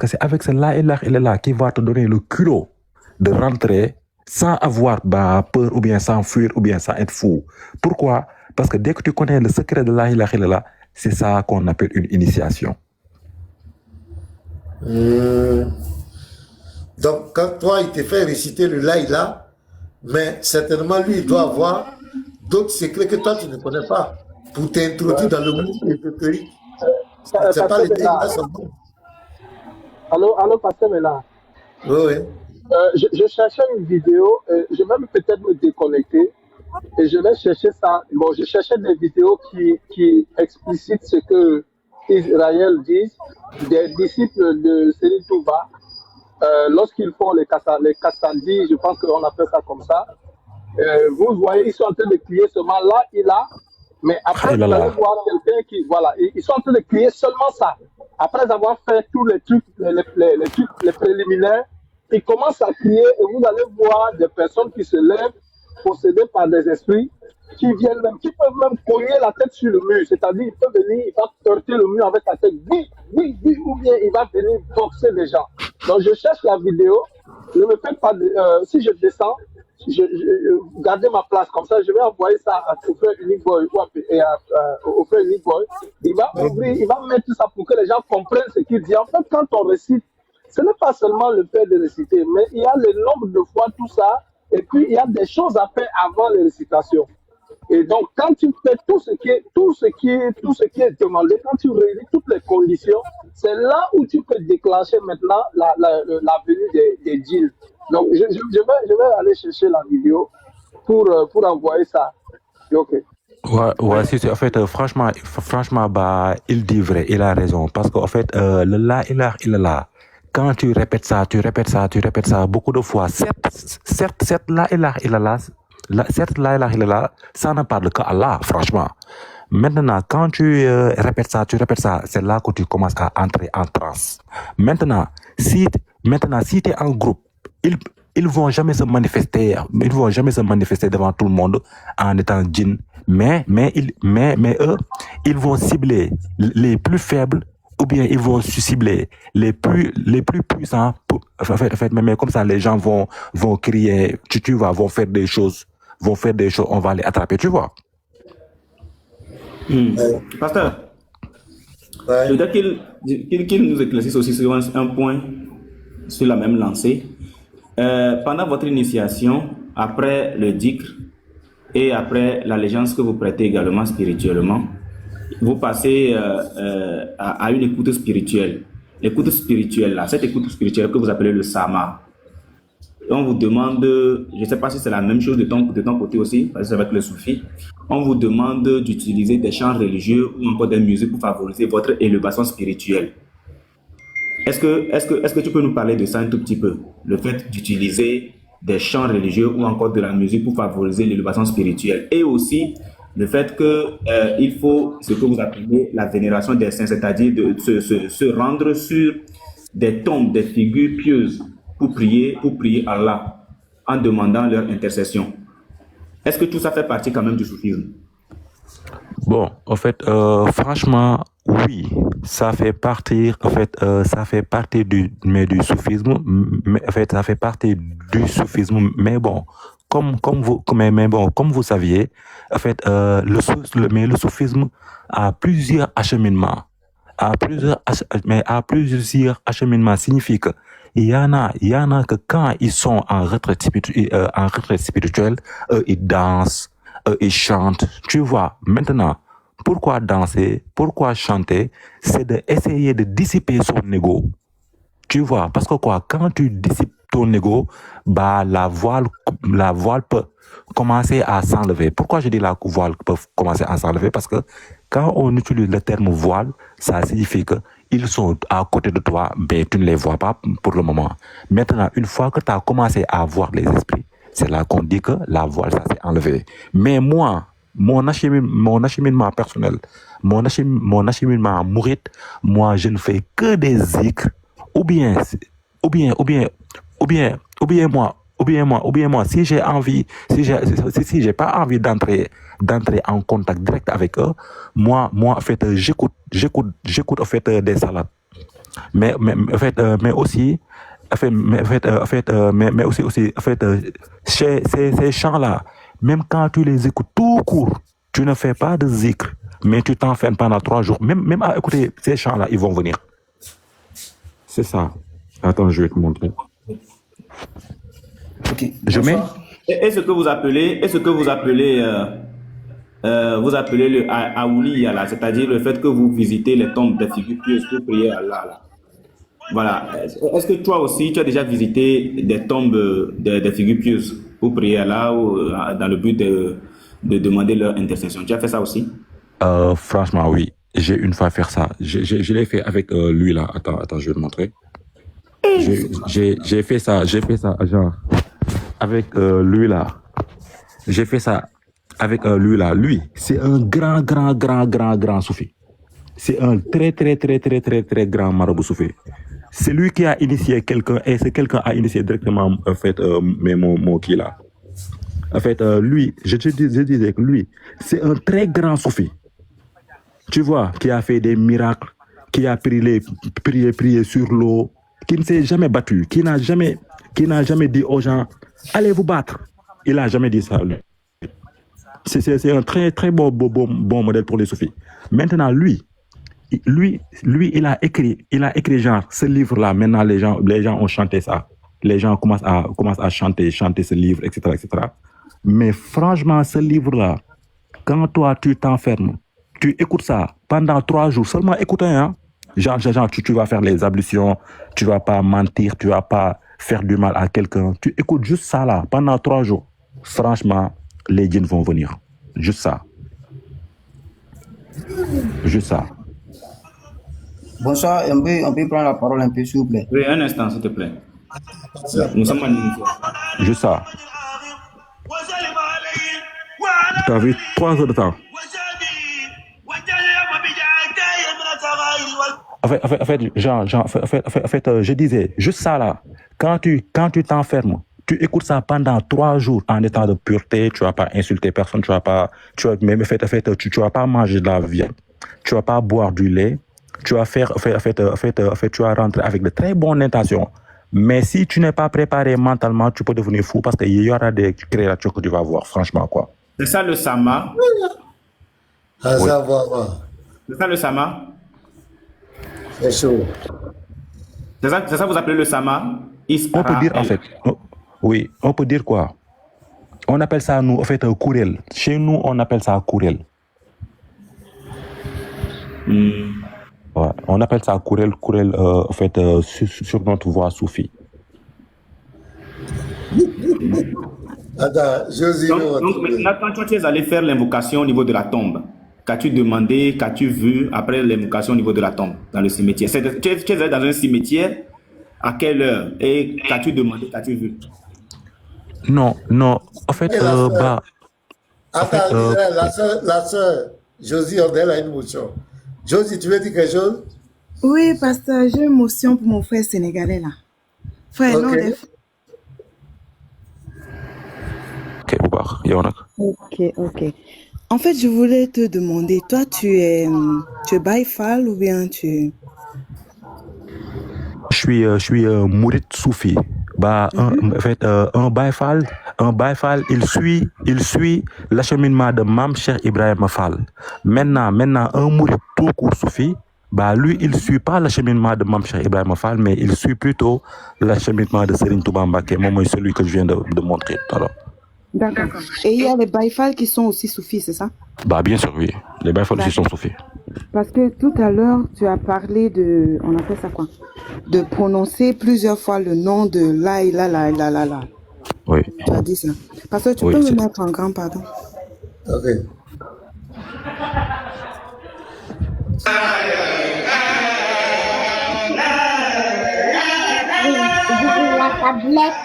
c'est avec ce La ilaha illallah qui va te donner le culot de rentrer sans avoir peur ou bien sans fuir ou bien sans être fou. Pourquoi? Parce que dès que tu connais le secret de La ilaha illallah, c'est ça qu'on appelle une initiation. Donc, quand toi, il te fait réciter le laïla, mais certainement, lui, il doit avoir d'autres secrets que toi, tu ne connais pas pour t'introduire dans le monde ésotérique. C'est pas les laïla seulement. Allô, Pasteur Mela. Oui, oui. Je cherchais une vidéo, je vais peut-être me déconnecter et je vais chercher ça. Bon, je cherchais des vidéos qui explicitent ce que Israël dit, des disciples de Serigne Touba, lorsqu'ils font les kassadis, je pense qu'on appelle ça comme ça. Vous voyez, ils sont en train de crier seulement là, il a, mais après, vous allez voir quelqu'un qui, voilà, ils sont en train de crier seulement ça. Après avoir fait tous les trucs, les préliminaires, ils commencent à crier et vous allez voir des personnes qui se lèvent, possédées par des esprits, qui viennent même, qui peuvent même cogner la tête sur le mur. C'est-à-dire, il peut venir, il va heurter le mur avec la tête, oui, ou bien il va venir boxer les gens. Donc, je cherche la vidéo. Ne me faites pas, si je descends, gardez ma place comme ça, je vais envoyer ça au frère Unique Boy au frère Unique Boy. Il va ouvrir, il va mettre ça pour que les gens comprennent ce qu'il dit. En fait, quand on récite, ce n'est pas seulement le fait de réciter, mais il y a le nombre de fois tout ça, et puis il y a des choses à faire avant les récitations. Et donc, quand tu fais tout ce qui est demandé, quand tu réunis toutes les conditions, c'est là où tu peux déclencher maintenant la venue des djinns. Donc, je vais aller chercher la vidéo pour envoyer ça. Ok. Ouais, en fait, franchement, il dit vrai, il a raison. Parce qu'en fait, le La ilaha illallah, quand tu répètes ça beaucoup de fois, certes, La ilaha illallah, ça ne parle qu'Allah, franchement. Maintenant, quand tu répètes ça, c'est là que tu commences à entrer en transe. Maintenant, si tu es en groupe, ils vont jamais se manifester devant tout le monde en étant djinn, mais eux, ils vont cibler les plus faibles ou bien ils vont cibler les plus puissants. Mais comme ça, les gens vont crier, tu vois, vont faire des choses, on va les attraper, tu vois. Pasteur, je voudrais qu'il nous éclaircisse aussi sur un point sur la même lancée. Pendant votre initiation, après le dhikr et après l'allégeance que vous prêtez également spirituellement, vous passez à une écoute spirituelle. L'écoute spirituelle, là, cette écoute spirituelle que vous appelez le sama. On vous demande, je ne sais pas si c'est la même chose de ton côté aussi, parce que c'est avec le soufi, on vous demande d'utiliser des chants religieux ou encore des musiques pour favoriser votre élévation spirituelle. Est-ce que tu peux nous parler de ça un tout petit peu? Le fait d'utiliser des chants religieux ou encore de la musique pour favoriser l'élévation spirituelle. Et aussi le fait qu'il faut ce que vous appelez la vénération des saints, c'est-à-dire de se rendre sur des tombes, des figures pieuses pour prier Allah en demandant leur intercession. Est-ce que tout ça fait partie quand même du soufisme? Bon, en fait, franchement, oui, ça fait partie, ça fait partie du soufisme, mais en fait, ça fait partie du soufisme, mais bon, comme vous saviez, en fait, le soufisme a plusieurs acheminements, mais à plusieurs acheminements signifie que il y en a que quand ils sont en retraite spirituelle, ils dansent, ils chantent. Tu vois, maintenant, pourquoi danser, pourquoi chanter, c'est d'essayer de dissiper son ego. Tu vois, parce que quoi, quand tu dissipes ton ego, bah, la voile peut commencer à s'enlever. Pourquoi je dis la voile peut commencer à s'enlever? Parce que quand on utilise le terme voile, ça signifie que ils sont à côté de toi, mais tu ne les vois pas pour le moment. Maintenant, une fois que tu as commencé à voir les esprits, c'est là qu'on dit que la voile, ça s'est enlevé. Mais moi, mon acheminement personnel, mon acheminement mouride, moi, je ne fais que des zikrs, ou bien moi, si j'ai envie, si j'ai pas envie d'entrer en contact direct avec eux, moi, en fait, j'écoute, en fait, des salades. Mais aussi, ces chants-là, même quand tu les écoutes tout court, tu ne fais pas de zikr, mais tu t'enfermes pendant 3 jours. Même à écouter ces chants-là, ils vont venir. C'est ça. Attends, je vais te montrer. Ok. Je mets. Est-ce que vous appelez le Aouliya là, c'est-à-dire le fait que vous visitez les tombes des figures pieuses pour prier à Allah là. Voilà. Est-ce que toi aussi, tu as déjà visité des tombes des figures pieuses pour prier à Allah ou dans le but de demander leur intercession? Tu as fait ça aussi? Franchement, oui. J'ai une fois fait ça. Je l'ai fait avec lui là. Attends, je vais te montrer. J'ai fait ça, genre, avec lui là. J'ai fait ça avec lui là. Lui, c'est un grand soufi. C'est un très grand marabout soufi. C'est lui qui a initié quelqu'un, et c'est quelqu'un a initié directement, en fait, mon qui là. En fait, lui, je disais que lui, c'est un très grand soufi. Tu vois, qui a fait des miracles, qui a prié sur l'eau, qui ne s'est jamais battu, qui n'a jamais dit aux gens, allez vous battre. Il n'a jamais dit ça. C'est un très bon modèle pour les soufis. Maintenant, lui, il a écrit genre ce livre-là. Maintenant, les gens ont chanté ça. Les gens commencent à chanter ce livre, etc. Mais franchement, ce livre-là, quand toi, tu t'enfermes, tu écoutes ça pendant 3 jours, seulement écoute, hein. Genre, tu vas faire les ablutions, tu vas pas mentir, tu vas pas faire du mal à quelqu'un. Tu écoutes juste ça là, pendant 3 jours. Franchement, les djinns vont venir. Juste ça. Bonsoir, on peut prendre la parole un peu, s'il vous plaît. Oui, un instant, s'il te plaît. Nous sommes en ligne. Juste ça. Tu as vu 3 heures de temps. En fait, je disais, juste ça là, quand tu t'enfermes, tu écoutes ça pendant 3 jours en état de pureté, tu vas pas insulter personne, tu vas pas manger de la viande, tu vas pas boire du lait, tu vas tu vas rentrer avec de très bonnes intentions. Mais si tu n'es pas préparé mentalement, tu peux devenir fou parce qu'il y aura des créatures que tu vas voir, franchement, quoi. C'est ça le sama? Oui. C'est ça le sama? C'est chaud. C'est ça vous appelez le sama? On peut dire en fait, oui, on peut dire quoi? On appelle ça, nous, en fait, courel. Chez nous, on appelle ça courel. Ouais, on appelle ça courel, en fait, sur notre voix soufie. Attends, donc maintenant, quand tu es allé faire l'invocation au niveau de la tombe, qu'as-tu demandé, qu'as-tu vu après l'invocation au niveau de la tombe, dans le cimetière? Tu es allé dans un cimetière, à quelle heure? Et qu'as-tu demandé, qu'as-tu vu? Non, non. En fait, Et la sœur, bah, en fait, attends, Israël, la sœur, Josie, on elle a une motion. Josie, tu veux dire quelque chose? Oui, pasteur, j'ai une motion pour mon frère sénégalais là. Frère, non, Ok. ok, bu baax, yow nag. Ok, ok. En fait, je voulais te demander, toi, tu es Baïfal ou bien tu... Je suis Mourid Soufi. Bah, en fait, un Baïfal, il suit l'acheminement de Mam Cheikh Ibrahim Fall. Maintenant, un Mourid tout court Soufi, bah, lui, il suit pas l'acheminement de Mam Cheikh Ibrahim Fall, mais il suit plutôt l'acheminement de Serigne Touba Mbacké. Moi, celui que je viens de montrer tout à l'heure. D'accord. Et il y a les Baïfal qui sont aussi soufis, c'est ça? Bah, bien sûr, oui. Les Baïfal aussi sont Soufis. Parce que tout à l'heure, tu as parlé de... On appelle ça quoi? De prononcer plusieurs fois le nom de la ila la ila la la. Oui. Tu as dit ça. Parce que tu Oui, peux me c'est- mettre en grand pardon. Ok. Je veux la tablette.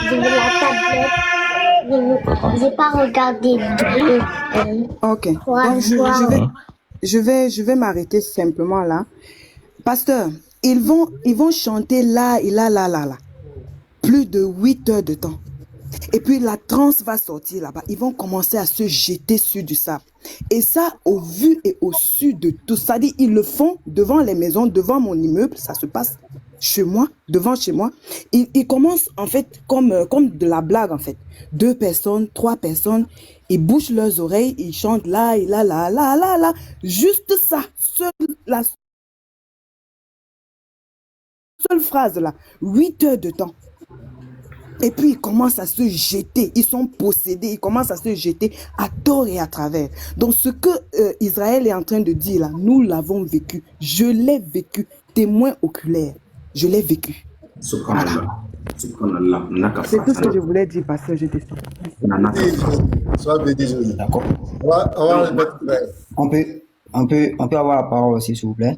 Je veux la tablette. Je veux pas regarder Ok. Trois Donc, fois. je vais m'arrêter simplement là. Pasteur, ils vont chanter la ila la la la. Plus de 8 heures de temps. Et puis la transe va sortir là-bas. Ils vont commencer à se jeter sur du sable. Et ça, au vu et au su de tout. C'est-à-dire, ils le font devant les maisons, devant mon immeuble. Ça se passe chez moi, devant chez moi. Ils commencent en fait comme de la blague en fait. 2 personnes, 3 personnes. Ils bouchent leurs oreilles, ils chantent là, là, là, là, là, là. Juste ça. La seule phrase là. 8 heures de temps. Et puis ils commencent à se jeter, ils sont possédés, ils commencent à se jeter à tort et à travers. Donc ce que Israël est en train de dire là, nous l'avons vécu, je l'ai vécu, témoin oculaire, je l'ai vécu. Subhanallah. Subhanallah. C'est tout ce que je voulais dire parce que je descends. Sois béni, Josie. D'accord. On va le mettre clair. On peut avoir la parole aussi, s'il vous plaît.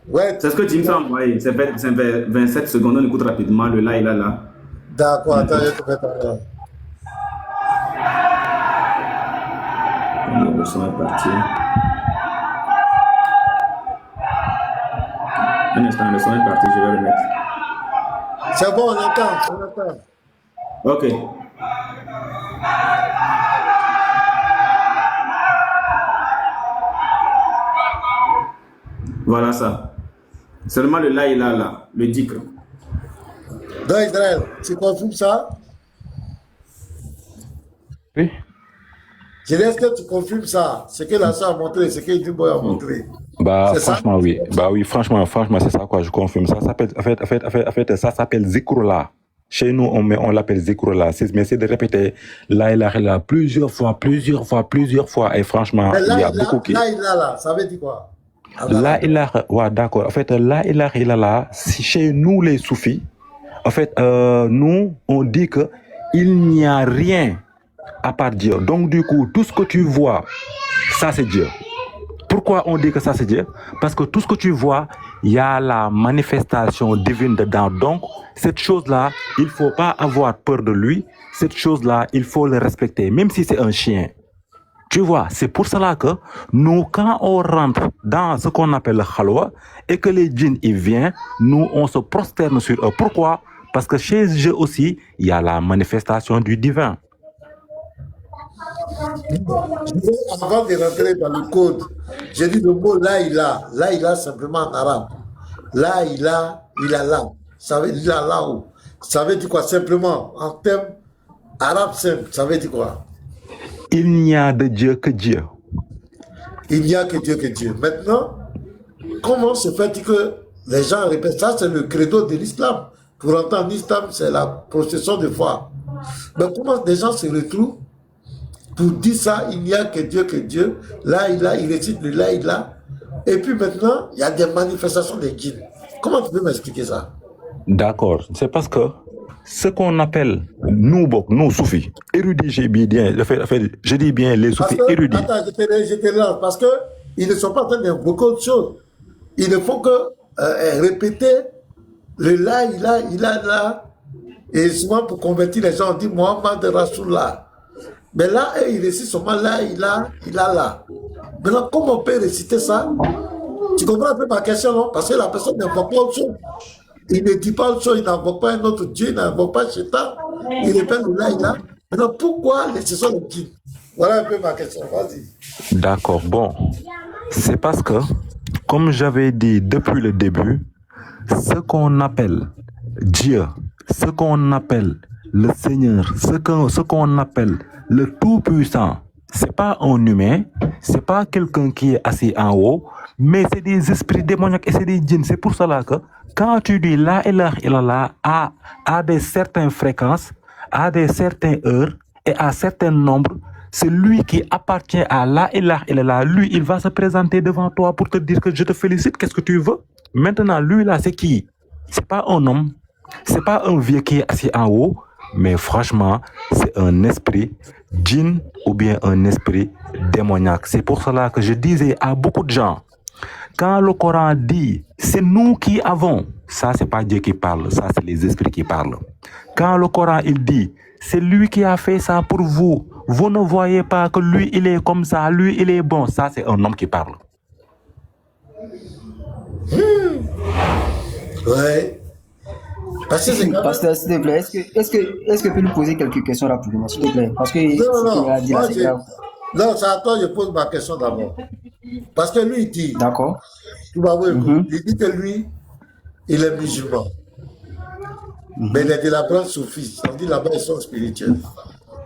Ouais, C'est ce que Jim s'est envoyé. C'est 27 secondes. On écoute rapidement le là et là là. d'accord, attends, je vais te mettre en l'air. Le son est parti. Un instant, le son est parti. Je vais le mettre. C'est bon, on entend. Ok. Voilà ça. Seulement le là et là là. Le dikr. Donc Israël, tu confirmes ça? Oui. Je dis, est-ce que tu confirmes ça? Ce que la soeur a montré, ce que Dubois a montré. Bah, C'est ça? franchement, oui. Bah oui, franchement, c'est ça, quoi, je confirme. Ça s'appelle, en fait, ça s'appelle Zikrullah. Chez nous, on l'appelle Zikrullah. Mais c'est de répéter la ilaha illallah plusieurs fois. Et franchement, Mais il y a beaucoup qui... là, ça veut dire quoi? La ilaha, ouais, d'accord. En fait, la ilaha illallah, chez nous, les soufis, en fait, nous, on dit que il n'y a rien à part Dieu. Donc, du coup, tout ce que tu vois, ça, c'est Dieu. Pourquoi on dit que ça, c'est Dieu? Parce que tout ce que tu vois, il y a la manifestation divine dedans. Donc, cette chose-là, il ne faut pas avoir peur de lui. Cette chose-là, il faut le respecter, même si c'est un chien. Tu vois, c'est pour cela que nous, quand on rentre dans ce qu'on appelle le khalwa et que les djinns y viennent, nous, on se prosterne sur eux. Pourquoi? Parce que chez eux aussi, il y a la manifestation du divin. Avant de rentrer dans le code, j'ai dit le mot là, il a simplement en arabe. Là, il a là. Ça veut dire là-haut. Ça veut dire quoi? Simplement, en termes arabes simples, ça veut dire quoi? Il n'y a de Dieu que Dieu. Il n'y a que Dieu que Dieu. Maintenant, comment se fait que les gens répètent ça? C'est le credo de l'islam. Pour entendre l'islam, c'est la procession de foi. Mais comment des gens se retrouvent pour dire ça? Il n'y a que Dieu. Là, il récite le là, il a. Et puis maintenant, il y a des manifestations des djinns. Comment tu peux m'expliquer ça? D'accord. C'est parce que ce qu'on appelle, nous soufis, érudits, je dis bien les soufis érudits. Attends, je te lance. Parce qu'ils ne sont pas en train d'invoquer autre chose. Ils ne font que répéter le là, il a là. Et souvent, pour convertir les gens, on dit Mohamed Rasoullah. Mais là, il récite seulement là, il a là. Maintenant, comment on peut réciter ça? Tu comprends un peu ma question, non? Parce que la personne n'invoque pas autre chose. Il ne dit pas autre chose, il n'invoque pas un autre Dieu, il n'invoque pas Shaitan. Il répète le là, il a. Maintenant, pourquoi ce sont les djinns? Voilà un peu ma question, vas-y. D'accord, bon. C'est parce que, comme j'avais dit depuis le début, ce qu'on appelle Dieu, ce qu'on appelle le Seigneur, ce qu'on appelle le Tout-Puissant, c'est pas un humain, c'est pas quelqu'un qui est assis en haut, mais c'est des esprits démoniaques et c'est des djinns. C'est pour cela que quand tu dis la ilaha illallah à des certaines fréquences, à des certaines heures et à certains nombres, c'est lui qui appartient à la ilaha illallah. Lui, il va se présenter devant toi pour te dire que je te félicite, qu'est-ce que tu veux? Maintenant, lui là, c'est qui? C'est pas un homme, c'est pas un vieux qui est assis en haut, mais franchement, c'est un esprit djinn ou bien un esprit démoniaque. C'est pour cela que je disais à beaucoup de gens, quand le Coran dit c'est nous qui avons, ça c'est pas Dieu qui parle, ça c'est les esprits qui parlent. Quand le Coran il dit c'est lui qui a fait ça pour vous, vous ne voyez pas que lui il est comme ça, lui il est bon, ça c'est un homme qui parle. Ouais. Parce que c'est Pasteur, s'il te plaît, est-ce que tu peux nous poser quelques questions rapidement, s'il te plaît? Parce que non, a dit là, c'est grave. non, c'est à toi, je pose ma question d'abord. Parce que lui, il dit, D'accord. tu vas voir, il dit que lui, il est musulman. Mais il est de la branche soufiste. On dit là-bas, ils sont spirituels.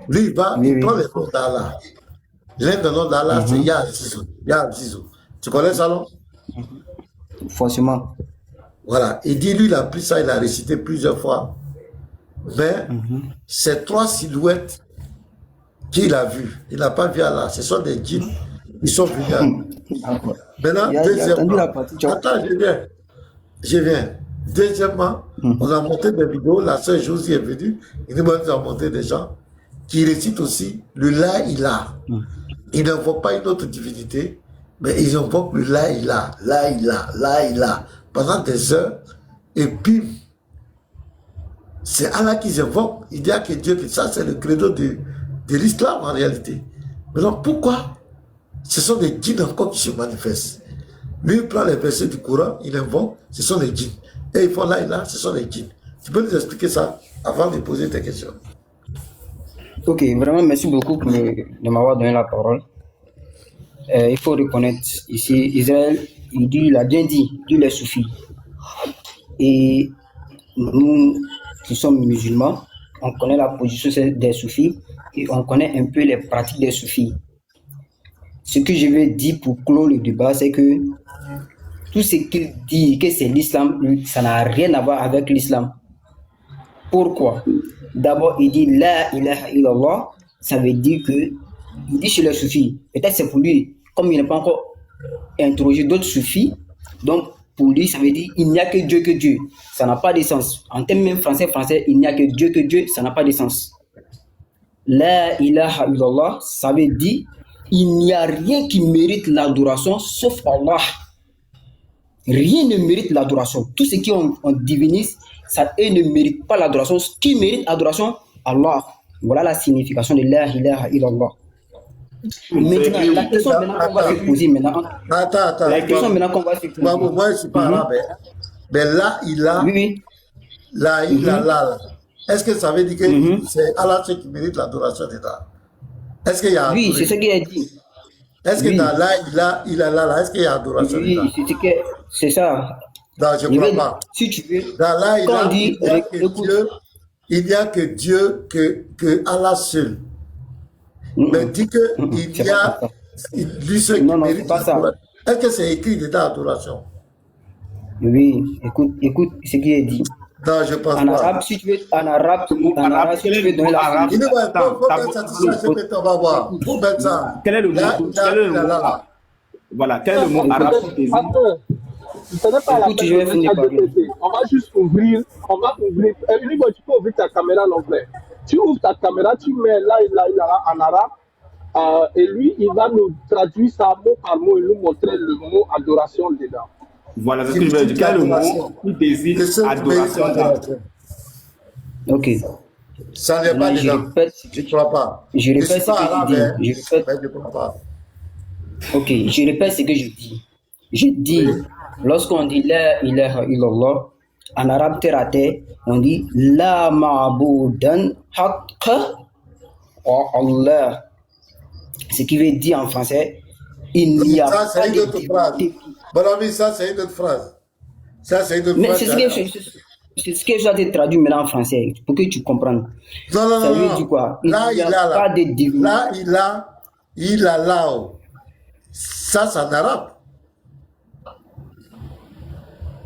Lui, il prend les noms d'Allah. L'un des noms d'Allah, c'est Yah-Zizou. Tu connais ça, non? Forcément. Voilà. Il dit, lui, il a pris ça, il a récité plusieurs fois. Mais ces trois silhouettes qu'il a vues, il n'a pas vu Allah. Ce sont des djinns. Ils sont venus à lui. Maintenant, deuxièmement, attends, je viens. Deuxièmement, on a monté des vidéos, la sœur Josie est venue, il nous a montré des gens qui récitent aussi le La Ilaha. Ils n'invoquent pas une autre divinité, mais ils invoquent le La Ilaha, La Ilaha, La Ilaha, pendant des heures, et puis, c'est Allah qu'ils invoquent. Il dit que Dieu, que ça c'est le credo de l'islam en réalité. Maintenant, pourquoi ce sont des djinns encore qui se manifestent? Lui, il prend les versets du Coran, il invoque, ce sont des djinns. Et ils font là et là, ce sont les djinns. Tu peux nous expliquer ça avant de poser tes questions? Ok, vraiment, merci beaucoup de m'avoir donné la parole. Il faut reconnaître ici, Israël, il a bien dit les soufis. Et nous qui sommes musulmans, on connaît la position des soufis et on connaît un peu les pratiques des soufis. Ce que je veux dire pour clore le débat, c'est que tout ce qu'il dit que c'est l'islam, ça n'a rien à voir avec l'islam. Pourquoi? D'abord, il dit La ilaha illallah, ça veut dire que, il dit chez les soufis, peut-être c'est pour lui, comme il n'a pas encore interrogé d'autres soufis, donc pour lui, ça veut dire il n'y a que Dieu, ça n'a pas de sens. En termes même français, il n'y a que Dieu, ça n'a pas de sens. La ilaha illallah, ça veut dire il n'y a rien qui mérite l'adoration sauf Allah. Rien ne mérite l'adoration. Tout ce qui on divinise, ça ne mérite pas l'adoration. Ce qui mérite l'adoration, Allah. Voilà la signification de la ilaha illallah. Maintenant, la question qu'on va se poser maintenant. Attends. La question maintenant qu'on va se poser. Moi, je ne suis pas arabe. Mais là, la ilaha. Est-ce que ça veut dire que c'est Allah qui mérite l'adoration dedans? Est-ce qu'il y a... Oui, c'est ce qu'il a dit. Est-ce que dans là, est-ce qu'il y a adoration dedans? Oui, c'est ça. Non, je ne crois pas. Si tu veux, dans là, il n'y a que Dieu, que Allah seul. Mais dit qu'il y a lui seul qui mérite l'adoration. Est-ce que c'est écrit dedans adoration? Oui, écoute ce qu'il est dit. Non, je pense en pas. Arabe, si tu veux, en arabe, si tu veux donner la il faut mettre satisfaction, on va voir. Pour mettre ça. Quel est le mot? Voilà, quel est le mot arabe? Ce n'est pas la peine. On va juste ouvrir. Tu peux ouvrir ta caméra en anglais. Tu ouvres ta caméra, tu mets là en arabe, et lui, il va nous traduire ça mot par mot et nous montrer le mot adoration dedans. Voilà, c'est ce que je veux dire. Quel est le mot qui désigne adoration? Ok. Ça n'est pas Maintenant, je dedans. répète, Je ne crois pas. je Je ne répète suis ce pas que arabe, je hein, dis. Je répète. mais je ne crois pas. Ok, je répète ce que je dis. Je dis, Oui. lorsqu'on dit La ilaha illallah, en arabe terre à terre, on dit La ma'boudan haqqa wa Allah. Ce qui veut dire en français, il n'y a Ça, pas c'est une de autre phrase. divinité. Bon ami, ça, c'est une autre phrase. Ça, c'est une autre Mais phrase. c'est ce que je dois te traduire maintenant en français, pour que tu comprennes. Non, non, Ça non, veut non. dire quoi? Il Là, n'y a il a pas là. de divinité. Là, il a là. Ça, c'est en arabe.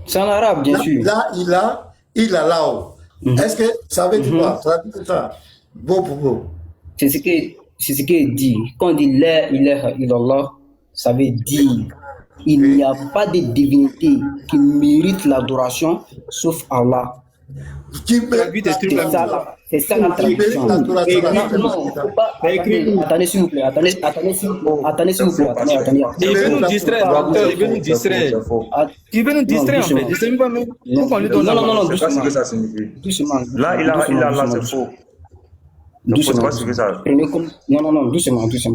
C'est en arabe, bien Là, sûr. là, il a là. Est-ce que ça veut dire quoi? Traduis ça. Mot pour mot. C'est ce qu'il dit. Quand on dit La ilaha illallah, ça veut dire il n'y a pas de divinité qui mérite l'adoration sauf Allah. Qui mérite C'est ça la traduction. Non, faut pas. Attendez, s'il vous plaît. Attendez, s'il vous plaît. Attendez. Il veut nous distraire, docteur. Il veut nous distraire. Il veut nous distraire, en fait. Je sais même pas même pourquoi on lui donne la parole. Non, C'est pas ce que ça signifie. Là, il a, c'est faux. Doucement. C'est pas ce que ça. Non, doucement. Ça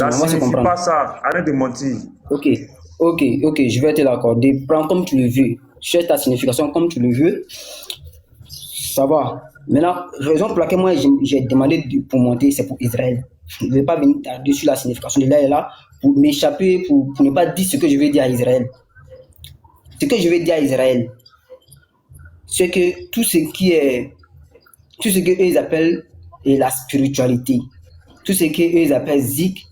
On va se signifie comprendre. pas ça. Arrête de mentir. Ok, je vais te l'accorder. Prends comme tu le veux. Cherche ta signification comme tu le veux. Ça va. Maintenant, raison pour laquelle moi j'ai demandé pour monter, c'est pour Israël. Je ne vais pas venir tarder sur la signification de là et là pour m'échapper, pour ne pas dire ce que je vais dire à Israël. Ce que je vais dire à Israël, c'est que tout ce qu'ils appellent la spiritualité, tout ce qu'ils appellent zik,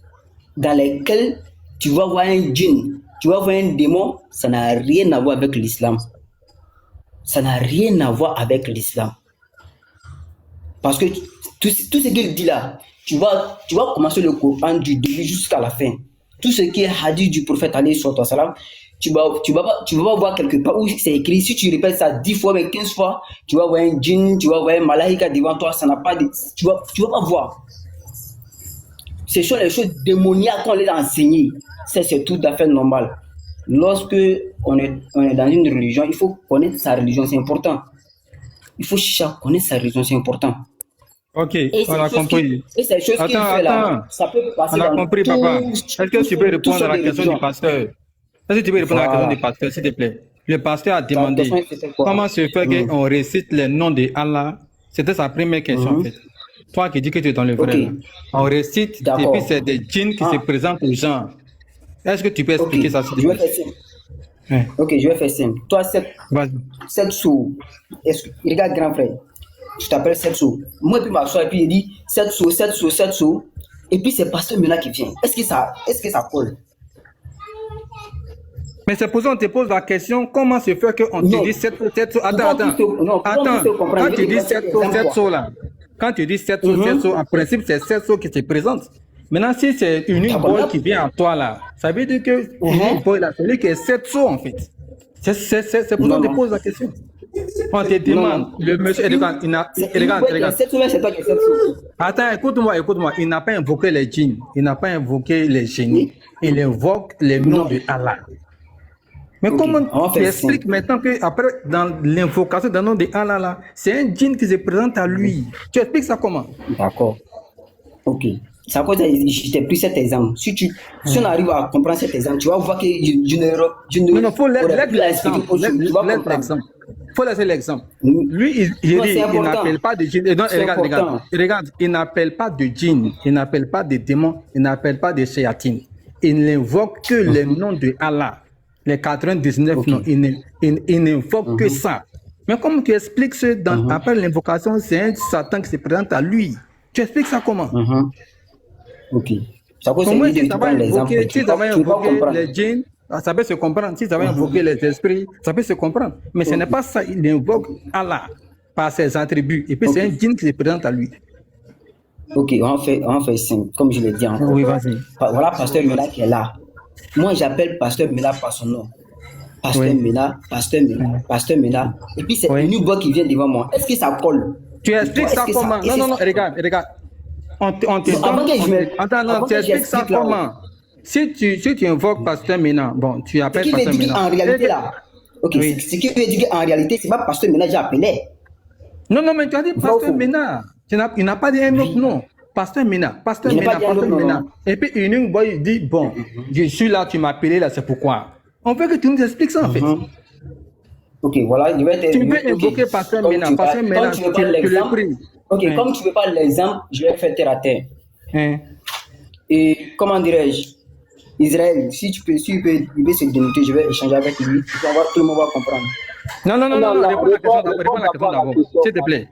dans lesquels tu vas voir un djinn, tu vas voir un démon, ça n'a rien à voir avec l'islam. Ça n'a rien à voir avec l'islam. Parce que tout ce qu'il dit là, tu vas commencer le Coran du début jusqu'à la fin. Tout ce qui est hadith du prophète alayhi salam, tu vas pas voir quelque part où c'est écrit. Si tu répètes ça 10 fois, mais 15 fois, tu vas voir un djinn, tu vas voir un malaïka devant toi, ça n'a pas de... Tu vas pas voir. Ce sont les choses démoniaques qu'on les a enseignées. C'est tout à fait normal. Lorsque on est dans une religion, il faut connaître sa religion, c'est important. Il faut connaître sa religion, c'est important. Ok, Et on a compris. Et ces choses qu'il fait là, ça peut passer On a dans compris, papa. Est-ce que tu peux répondre à la question du pasteur? Est-ce que tu peux répondre à la question du pasteur, s'il te plaît? Le pasteur a demandé comment se fait qu'on récite les noms de Allah. C'était sa première question, en fait. Toi qui dis que tu es dans le vrai. On récite, et puis c'est des djinns qui se présentent aux gens. Est-ce que tu peux expliquer ça, s'il te plaît? Ok, je vais faire simple. Toi, cette sous, regarde grand frère, tu t'appelles cette sous. Moi, puis ma soeur, et puis il dit cette sous, et puis c'est pasteur Mena qui vient. Est-ce que ça colle? Mais c'est pour ça qu'on te pose la question, comment se fait qu'on te dit cette sous? Attends. Quand tu dis cette sous là, quand tu dis cette sous, en principe, c'est cette sous qui se présente. Maintenant, si c'est une boy qui vient à toi là, ça veut dire que une boy là, celui qui est cette sous en fait. C'est pour ça qu'on te pose la question. On te demande, le monsieur, regarde. Attends, écoute-moi, il n'a pas invoqué les djinns, il n'a pas invoqué les génies, il invoque les noms de Allah. Mais comment tu expliques maintenant qu'après, dans l'invocation d'un nom de Allah là, c'est un djinn qui se présente à lui? Tu expliques ça comment? D'accord. Ok. C'est à cause de je t'ai pris cet exemple. Si on arrive à comprendre cet exemple, tu vas voir que non, faut laisser l'exemple. Lui, il n'appelle pas de djinn. Regarde, il n'appelle pas de djinn, il n'appelle pas de démons, il n'appelle pas de shayatines. Il n'invoque que les noms de Allah. Les 99 noms, il n'invoque que ça. Mais comment tu expliques ça après l'invocation, c'est un Satan qui se présente à lui? Tu expliques ça comment? Ok. Ça peut comment si ça va invoquer les djinns, ça peut se comprendre. Si ça va invoquer les esprits, ça peut se comprendre. Mais ce n'est pas ça. Il invoque Allah par ses attributs. Et puis c'est un djinn qui se présente à lui. Ok, on fait simple, comme je l'ai dit encore. Oui, vas-y. Voilà Pasteur Mela qui est là. Moi, j'appelle Pasteur Mela par son nom. Pasteur Mela. Et puis c'est une new boy qui vient devant moi. Est-ce que ça colle? Tu expliques ça comment? Non, regarde. On te donne. Attends, tu expliques ça comment? Si tu invoques Pasteur Mena, bon, tu appelles Pasteur Mena. En réalité, là, ok, ce qui veut dire qu'en réalité, c'est pas Pasteur Mena que j'ai appelé. Non, mais tu as dit pasteur Mena. Il n'a pas dit un autre nom. Pasteur Mena, pasteur Mena, pasteur Mena. Et puis Union Boy dit, bon, je suis là, tu m'as appelé là, c'est pourquoi. On veut que tu nous expliques ça en fait. Ok, voilà, je vais te... Tu peux invoquer pasteur Mena, pasteur Mena, tu le pries. Ok, comme tu ne veux pas l'exemple, je vais faire terre à terre. Et comment dirais-je, Israël, si tu peux se dénouer, je vais échanger avec lui. Tu vas voir, tout le monde va comprendre. Non, réponds à la question d'abord, s'il te plaît.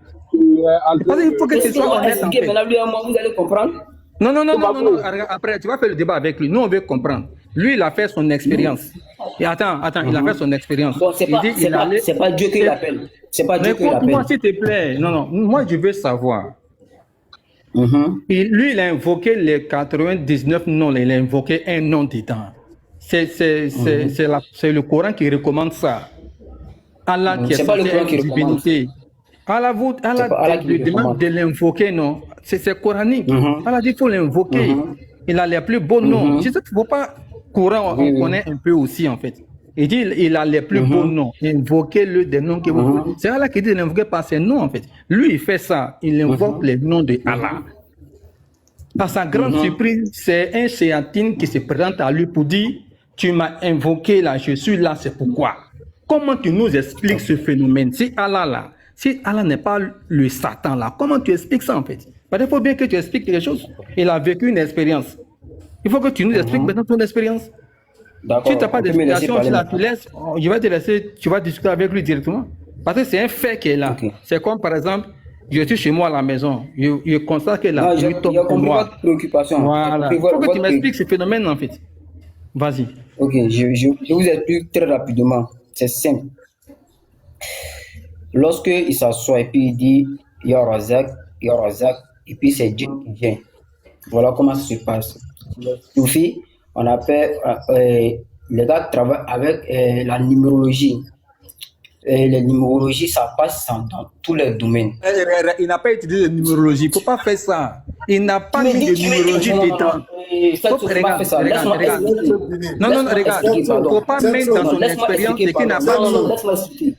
Parce qu'il faut que tu sois honnête en fait. Vous allez comprendre. Non, après, tu vas faire le débat avec lui. Nous, on veut comprendre. Lui, il a fait son expérience. Et attends, il a fait son expérience. Bon, c'est pas Dieu qui l'appelle. C'est pas Dieu qui l'appelle. Moi, s'il te plaît. Non, moi, je veux savoir. Lui, il a invoqué les 99 noms, il a invoqué un nom dedans. C'est le Coran qui recommande ça. Allah qui est censé une divinité. Allah demande de l'invoquer, non? C'est coranique. Allah dit qu'il faut l'invoquer. Il a les plus beaux noms. Je sais qu'il ne faut pas Coran, on connaît un peu aussi en fait. Il dit il a les plus beaux noms. Invoquez-le des noms que vous voulez. C'est Allah qui dit d'invoquer par ses noms en fait. Lui, il fait ça. Il invoque les noms de Allah. Par sa grande surprise, c'est un chéatine qui se présente à lui pour dire tu m'as invoqué là, je suis là, c'est pourquoi. Comment tu nous expliques ce phénomène? Si Allah n'est pas le Satan là, comment tu expliques ça en fait? Parce qu'il faut bien que tu expliques quelque chose. Il a vécu une expérience. Il faut que tu nous expliques maintenant ton expérience. Si tu n'as pas d'explication, tu laisses, je vais te laisser, tu vas discuter avec lui directement. Parce que c'est un fait qui est là. C'est comme par exemple, je suis chez moi à la maison, je constate que la nuit tombe pour moi. Voilà. Il faut que tu m'expliques ce phénomène en fait. Vas-y. Ok, je vous explique très rapidement. C'est simple. Lorsque il s'assoit et puis il dit Ya Razak, et puis c'est Dieu qui vient. Voilà comment ça se passe. Soufi, on appelle les gars travaillent avec la numérologie. Et la numérologie, ça passe dans tous les domaines. Il n'a pas utilisé de numérologie. Il ne faut pas faire ça. Il n'a pas mis de numérologie dedans. Regarde. Non, regarde. Il ne faut pas mettre dans son expérience ce qu'il n'a pas mis.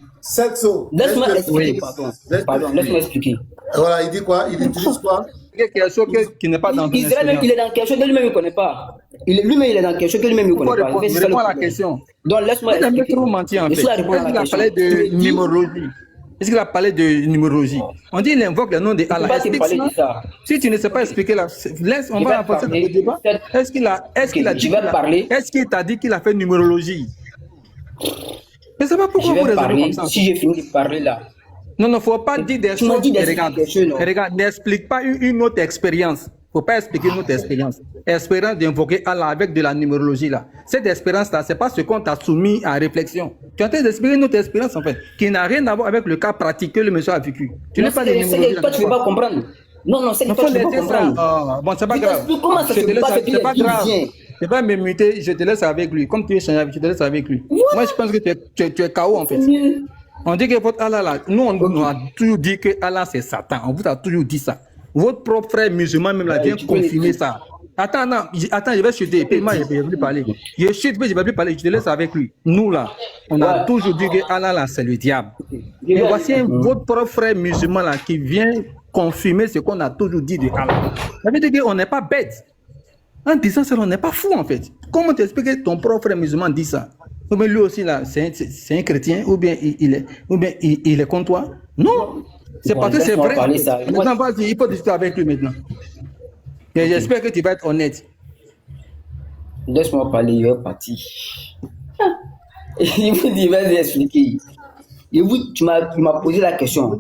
Laisse-moi expliquer, pardon. Laisse-moi expliquer. Voilà, il dit quoi? Il utilise quoi? Quelque chose qui n'est pas dans ton Israël, il est dans quelque chose que lui-même ne connaît pas. Lui-même, il est dans quelque chose que lui-même ne connaît pas. Réponds à la question. Donc, laisse-moi expliquer. Il a trop menti en fait. Est-ce qu'il a parlé de numérologie? Est-ce qu'il a parlé de numérologie? On dit qu'il invoque le nom de Allah. Si tu ne sais pas expliquer là, on va avancer dans le débat. Est-ce qu'il t'a dit qu'il a fait numérologie? Je ne sais pas pourquoi vous raisonnez comme ça. Si j'ai fini de parler là. Non, il ne faut pas dire des choses. Regarde, n'explique pas une autre expérience. Il ne faut pas expliquer une autre expérience. Expérience d'invoquer Allah avec de la numérologie là. Cette expérience-là, ce n'est pas ce qu'on t'a soumis à réflexion. Tu es en train d'expliquer une autre expérience en fait, qui n'a rien à voir avec le cas pratique que le monsieur a vécu. Tu n'es pas de numérologie. Toi, tu ne veux pas comprendre. Non, c'est que toi, tu ne veux pas comprendre. Bon, c'est pas grave. Comment ça se passe? C'est pas grave. Je vais me muter, je te laisse avec lui. Comme tu es changé, je te laisse avec lui. Moi, je pense que tu es KO en fait. On dit que votre Allah là, nous on a toujours dit que Allah c'est Satan. On vous a toujours dit ça. Votre propre frère musulman même là vient confirmer ça. Attends, je vais chuter. Puis moi, je ne vais plus parler. Je chute, mais je ne vais plus parler. Je te laisse avec lui. Nous là, on a toujours dit que Allah là c'est le diable. Et voici votre propre frère musulman là qui vient confirmer ce qu'on a toujours dit de Allah. Ça veut dire qu'on n'est pas bête. En disant ça, on n'est pas fou en fait. Comment t'expliques que ton propre frère musulman dit ça? Ou bien lui aussi là, c'est un chrétien, ou bien il est contre toi? Non, c'est parce que c'est vrai. Maintenant, vas-y, il faut discuter avec lui maintenant. Et j'espère que tu vas être honnête. Laisse-moi parler, il est parti. Il va expliquer. Tu m'as posé la question.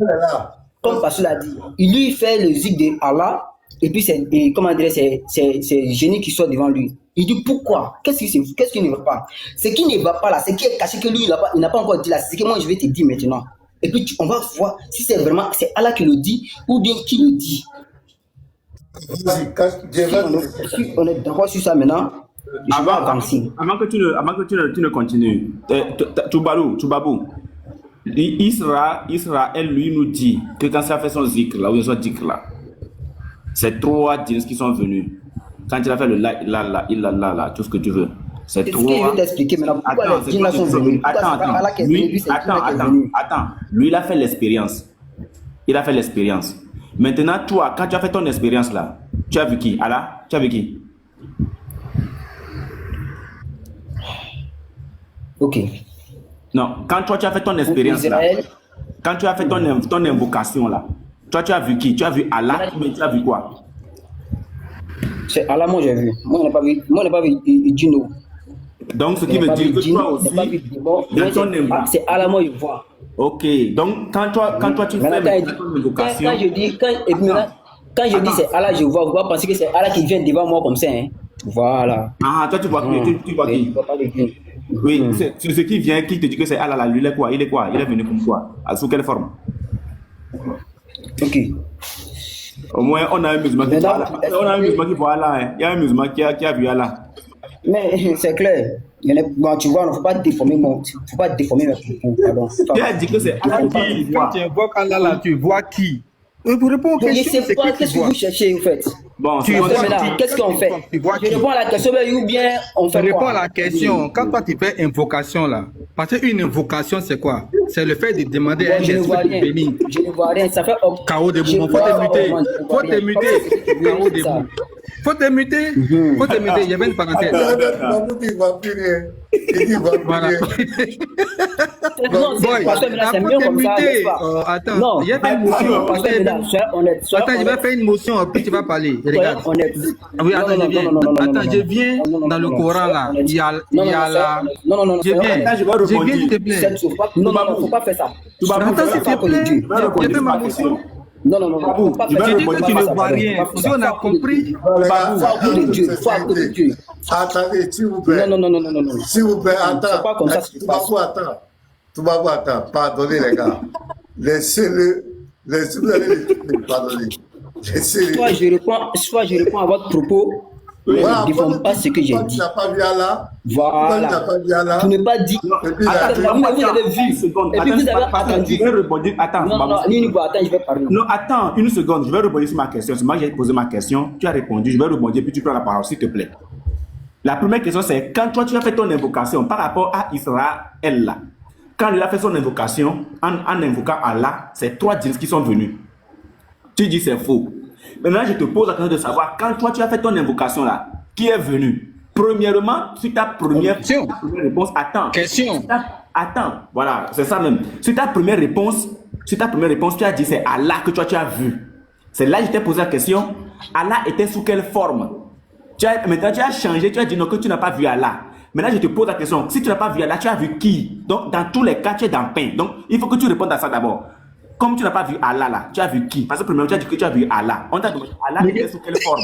Comme Pasteur l'a dit, il lui fait le zik de Allah. Et puis, c'est le génie qui sort devant lui. Il dit pourquoi? Qu'est-ce qui ne va pas? Ce qui ne va pas là, ce qui est caché que lui, il n'a pas encore dit là, c'est ce que moi je vais te dire maintenant. Et puis, on va voir si c'est vraiment Allah qui le dit ou bien qui le dit. Si on est d'accord sur ça maintenant, je vais avancer. Avant que tu ne continues, Toubabou, Israël lui nous dit que quand ça fait son zikr là, ou son zikr là, c'est trois djinns qui sont venus. Quand il a fait le la, tout ce que tu veux. C'est trois. Je vais t'expliquer maintenant pourquoi les djinns sont venus. Attends. Lui, il a fait l'expérience. Il a fait l'expérience. Maintenant, toi, quand tu as fait ton expérience là, tu as vu qui? Allah? Tu as vu qui? Ok. Non, quand toi, tu as fait ton expérience là, Israël. quand tu as fait ton invocation là, toi, tu as vu qui? Tu as vu Allah, mais tu as vu quoi? C'est Allah, moi j'ai vu. Moi, je n'ai pas vu Dino. Donc, ce qui veut dire que toi aussi, dans ton invocation. C'est Allah, moi je vois. Ok, donc quand toi tu fais ton invocation. Quand je dis c'est Allah, je vois. Vous ne pensez que c'est Allah qui vient devant moi comme ça. Hein? Voilà. Ah, toi tu vois qui? Je vois pas de Dieu. Oui, c'est ce qui vient, qui te dit que c'est Allah là, lui il est quoi? Il est venu comme quoi? Sous quelle forme? Ok. Au moins, on a un musulman qui voit Allah. On a un musulman qui voit Allah. Hein. Il y a un musulman qui a vu Allah. Mais c'est clair. Bon, tu vois, il ne faut pas déformer mes propos. Pardon. Tu as dit que c'est Allah qui voit. Quand tu invoques Allah là, tu vois qui? Pour répondre aux questions, c'est qui qu'est-ce que vous cherchez, en fait? Bon, qu'est-ce qu'on fait? Je réponds à la question, ou bien on fait quoi? Je réponds à la question. Quand toi tu fais invocation là, parce qu'une invocation c'est quoi? C'est le fait de demander à un esprit de bénir. Je ne vois rien. Ça fait K.O. debout. Faut te muter. K.O. debout. Faut te muter. Il y avait une parenthèse. Il ne voit plus rien. Il ne voit plus rien. C'est mieux comme ça, n'est-ce pas? Attends, il y a une motion. Attends, je vais faire une motion, puis tu vas parler. Regarde. Oui, attends, je viens. Attends, je viens dans le Coran là. Il y a la. Non. Je viens, s'il te plaît. Non, faut pas faire ça. Attends, s'il te plaît. Je fais ma motion. Non, tu dis que tu ne vois rien. Si on a compris, faut accorder Dieu. Attendez, s'il vous plaît. Non. S'il vous plaît, attends. Pas comme ça, Toubabou, attends. Pardonnez, les gars. Laissez-le. Vous allez le pardonner. Laissez-le. Soit je réponds à votre propos. Voilà, ne déforme pas ce que j'ai dit. Tu n'as pas vu Allah. Voilà. Tu n'as pas dit. Vous avez vu. Et puis vous avez attendu. Je vais répondre. Attends, je vais parler. Non, attends, une seconde. Je vais rebondir sur ma question. C'est moi qui ai posé ma question. Tu as répondu. Je vais rebondir, puis tu prends la parole, s'il te plaît. La première question, c'est quand toi, tu as fait ton invocation par rapport à Israël là. Quand il a fait son invocation, en invoquant Allah, c'est 3 djinns qui sont venus. Tu dis c'est faux. Maintenant, je te pose la question de savoir, quand toi, tu as fait ton invocation là, qui est venu? Premièrement, sur ta première réponse, attends. Question. Attends, voilà, c'est ça même. Sur ta première réponse, tu as dit c'est Allah que toi, tu as vu. C'est là que je t'ai posé la question. Allah était sous quelle forme? Maintenant, tu as changé, tu as dit non, que tu n'as pas vu Allah. Maintenant, je te pose la question. Si tu n'as pas vu Allah, tu as vu qui? Donc, dans tous les cas, tu es dans le pain. Donc, il faut que tu répondes à ça d'abord. Comme tu n'as pas vu Allah là, tu as vu qui? Parce que premièrement, tu as dit que tu as vu Allah. On t'a demandé, Allah était sous quelle forme?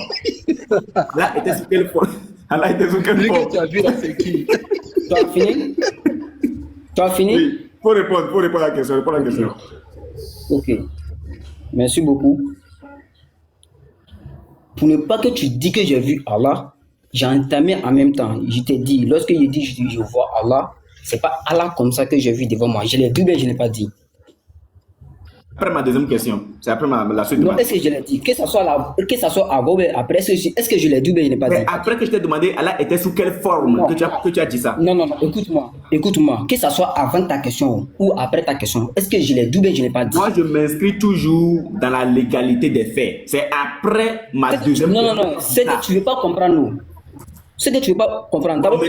Allah était sous quelle forme? Allah était sous quelle forme? Tu as vu là, c'est qui? Tu as fini? Tu as fini? Oui, faut répondre à la question. Ok. Merci beaucoup. Pour ne pas que tu dis que j'ai vu Allah, j'ai entamé en même temps. Je t'ai dit, lorsque je vois Allah, c'est pas Allah comme ça que j'ai vu devant moi. Je l'ai vu, mais je ne l'ai pas dit. Après ma deuxième question, c'est après la suite. Non, est-ce que je l'ai dit? Que ça soit avant ou après, est-ce que je l'ai dit ou je ne l'ai pas dit? Après que je t'ai demandé, Allah était sous quelle forme que tu as dit ça? Non, écoute-moi. Que ça soit avant ta question ou après ta question, est-ce que je l'ai dit ou je ne l'ai pas dit? Moi, je m'inscris toujours dans la légalité des faits. C'est après ma deuxième question. Non, c'est que tu ne veux pas comprendre nous. C'est que tu ne veux pas comprendre. D'abord,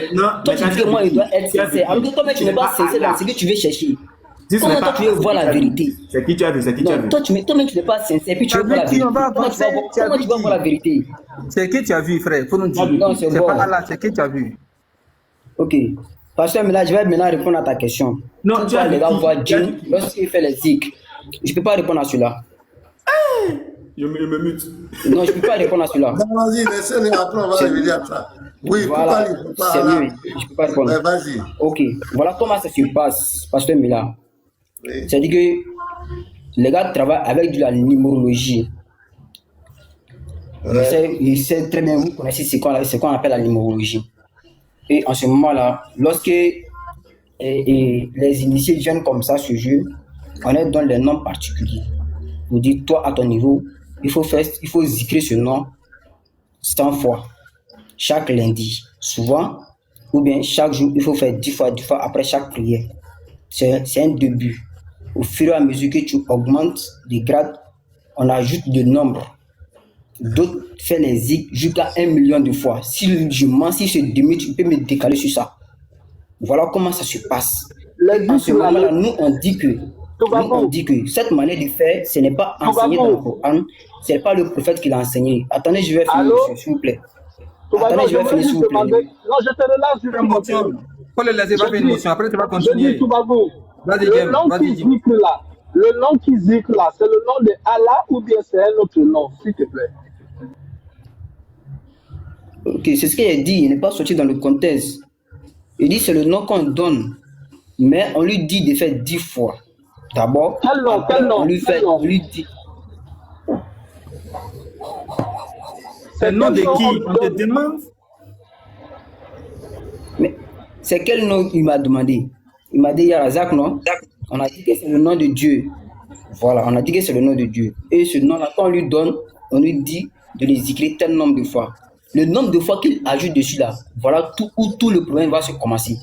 toi, tu dis que moi, il doit être sincère. Alors que toi, tu n'es pas sincère dans ce que tu veux chercher. Comment toi tu veux voir la vérité? C'est qui tu as vu? Toi-même tu n'es pas sincère, puis tu veux voir la vérité. Comment tu vas voir la vérité? C'est qui tu as vu, frère? Faut nous dire. Non, c'est pas Allah, c'est qui tu as vu? Ok. Pasteur, mais là, je vais maintenant répondre à ta question. Non, tu as les gars voient Dieu lorsqu'il fait les zikr. Je ne peux pas répondre à cela. Je me mute. Non, je ne peux pas répondre à cela. Non, vas-y, laissez-le, après on va revenir à ça. Oui, voilà, c'est mieux. Je ne peux pas répondre. Ouais, vas-y. Ok. Voilà comment ça se passe, Pasteur Mila. Oui. C'est-à-dire que les gars travaillent avec de la numérologie. Ouais. Il sait très bien, vous connaissez ce qu'on appelle la numérologie. Et en ce moment-là, lorsque les initiés viennent comme ça ce jeu, on est dans les noms particuliers. Vous dites, toi à ton niveau, il faut zikrer ce nom 100 fois, chaque lundi, souvent, ou bien chaque jour, il faut faire 10 fois après chaque prière. C'est un début. au fur et à mesure que tu augmentes les grades, on ajoute le nombre. D'autres font les zig jusqu'à 1 million de fois. Si je mens, si je demi, tu peux me décaler sur ça. Voilà comment ça se passe. En ce moment-là, nous on dit que cette manière de faire, ce n'est pas enseigné dans le Coran, ce n'est pas le prophète qui l'a enseigné. Attendez, je vais finir, s'il vous plaît. Attendez, je vais finir, s'il vous plaît. Non, je te relâche, je vais continuer. Faut le laisser pas faire une motion, après tu vas continuer. Le nom qui zikr là, c'est le nom de Allah ou bien c'est un autre nom, s'il te plaît. Ok, c'est ce qu'il a dit, il n'est pas sorti dans le contexte. Il dit c'est le nom qu'on donne, mais on lui dit de faire 10 fois. D'abord, on lui dit. C'est le nom de qui? On te demande? Mais c'est quel nom il m'a demandé? Il m'a dit Yarazak, non? On a dit que c'est le nom de Dieu. Voilà, on a dit que c'est le nom de Dieu. Et ce nom-là, quand on lui donne, on lui dit de les écrire tel nombre de fois. Le nombre de fois qu'il ajoute dessus là, voilà où tout le problème va se commencer.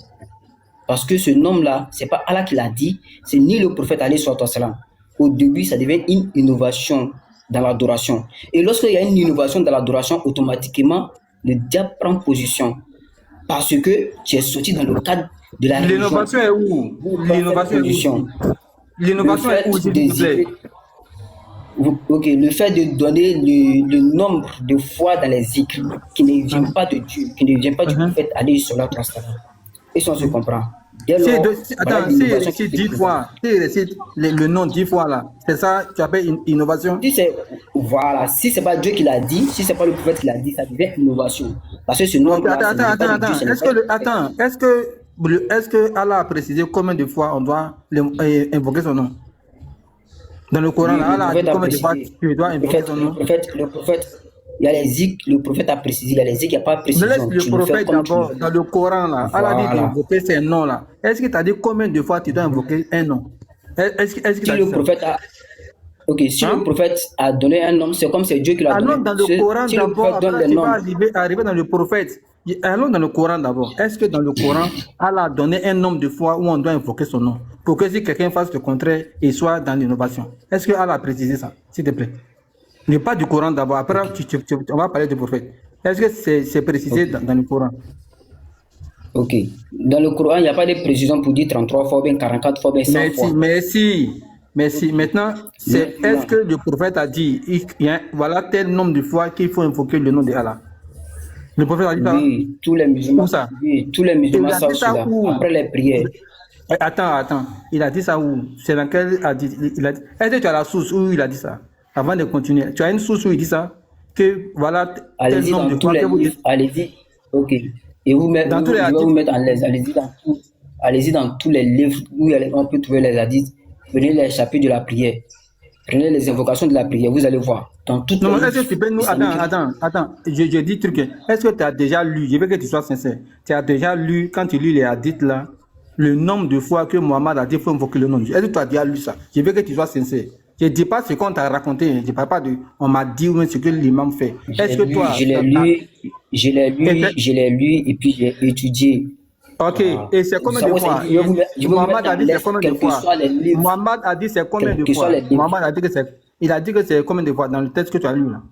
Parce que ce nom-là, c'est pas Allah qui l'a dit, c'est ni le prophète alayhi sallam. Au début, ça devient une innovation dans l'adoration. Et lorsqu'il y a une innovation dans l'adoration, automatiquement, le diable prend position. Parce que tu es sorti dans le cadre de la religion. L'innovation est où? L'innovation est où? L'innovation est où, s'il vous plaît? Ok, le fait de donner le nombre de fois dans les zikrs qui ne vient pas de Dieu, qui ne vient pas du prophète alayhi sallam. Et si on se comprend. Attends, si il récite 10 fois, si il récite le nom 10 fois là, c'est ça que tu appelles une innovation? Voilà, si c'est pas Dieu qui l'a dit, si c'est pas le prophète qui l'a dit, ça devient innovation. Parce que ce nom. Attends, est-ce que Allah a précisé combien de fois on doit invoquer son nom? Dans le Coran, Allah a dit combien de fois tu dois invoquer son nom? Le prophète, il y a les zikr, le prophète a précisé, il y a les zikr, il n'y a pas de précision. Mais laisse le prophète d'abord, dans le Coran, là, Allah a dit d'invoquer ces noms-là. Est-ce qu'il t'a dit combien de fois tu dois invoquer un nom? Est-ce qu'il si le prophète a... Ok, si le prophète a donné un nom, c'est comme c'est Dieu qui l'a donné. Allons dans le Coran d'abord, après tu vas arriver dans le prophète. Allons dans le Coran d'abord. Est-ce que dans le Coran, Allah a donné un nombre de fois où on doit invoquer son nom? Pour que si quelqu'un fasse le contraire, il soit dans l'innovation. Est-ce que Allah a précisé ça, s'il te plaît? Ne pas du Coran d'abord, après on va parler du prophète. Est-ce que c'est précisé dans le Coran? Ok. Dans le Coran, il n'y a pas de précision pour dire 33 fois, bien 44 fois, bien 100 fois. Merci. Maintenant, est-ce que le prophète a dit, voilà tel nombre de fois qu'il faut invoquer le nom de Allah? Le prophète a dit ça? Oui, tous les musulmans. Ça? Oui, tous les musulmans savent cela. Après les prières. Attends. Il a dit ça où? C'est dans quel a dit? Est-ce que tu as la source où il a dit ça? Avant de continuer, tu as une source où il dit ça? Que voilà tel nombre de fois que vous dites. Allez-y, ok. Et vous mettre, je vais vous mettre en l'aise. Allez-y dans tous les livres où on peut trouver les hadiths. Prenez les chapitres de la prière. Prenez les invocations de la prière, vous allez voir. Dans toutes non, est-ce que tu peux nous... Attends. Je dis truc. Est-ce que tu as déjà lu, je veux que tu sois sincère, tu as déjà lu, quand tu lis les hadiths là, le nombre de fois que Mohammed a dit qu'il faut invoquer le nom de Dieu? Est-ce que tu as déjà lu ça? Je veux que tu sois sincère. Je ne dis pas ce qu'on t'a raconté, je ne parle pas de... On m'a dit ou ce que l'imam fait. Est-ce que toi... Je l'ai lu et puis j'ai étudié. Ok, et c'est combien de fois? Mohammed a dit c'est combien de fois? Mohammed a dit c'est combien de fois? Mohammed a dit que c'est... Il a dit que c'est combien de fois dans le texte que tu as lu là?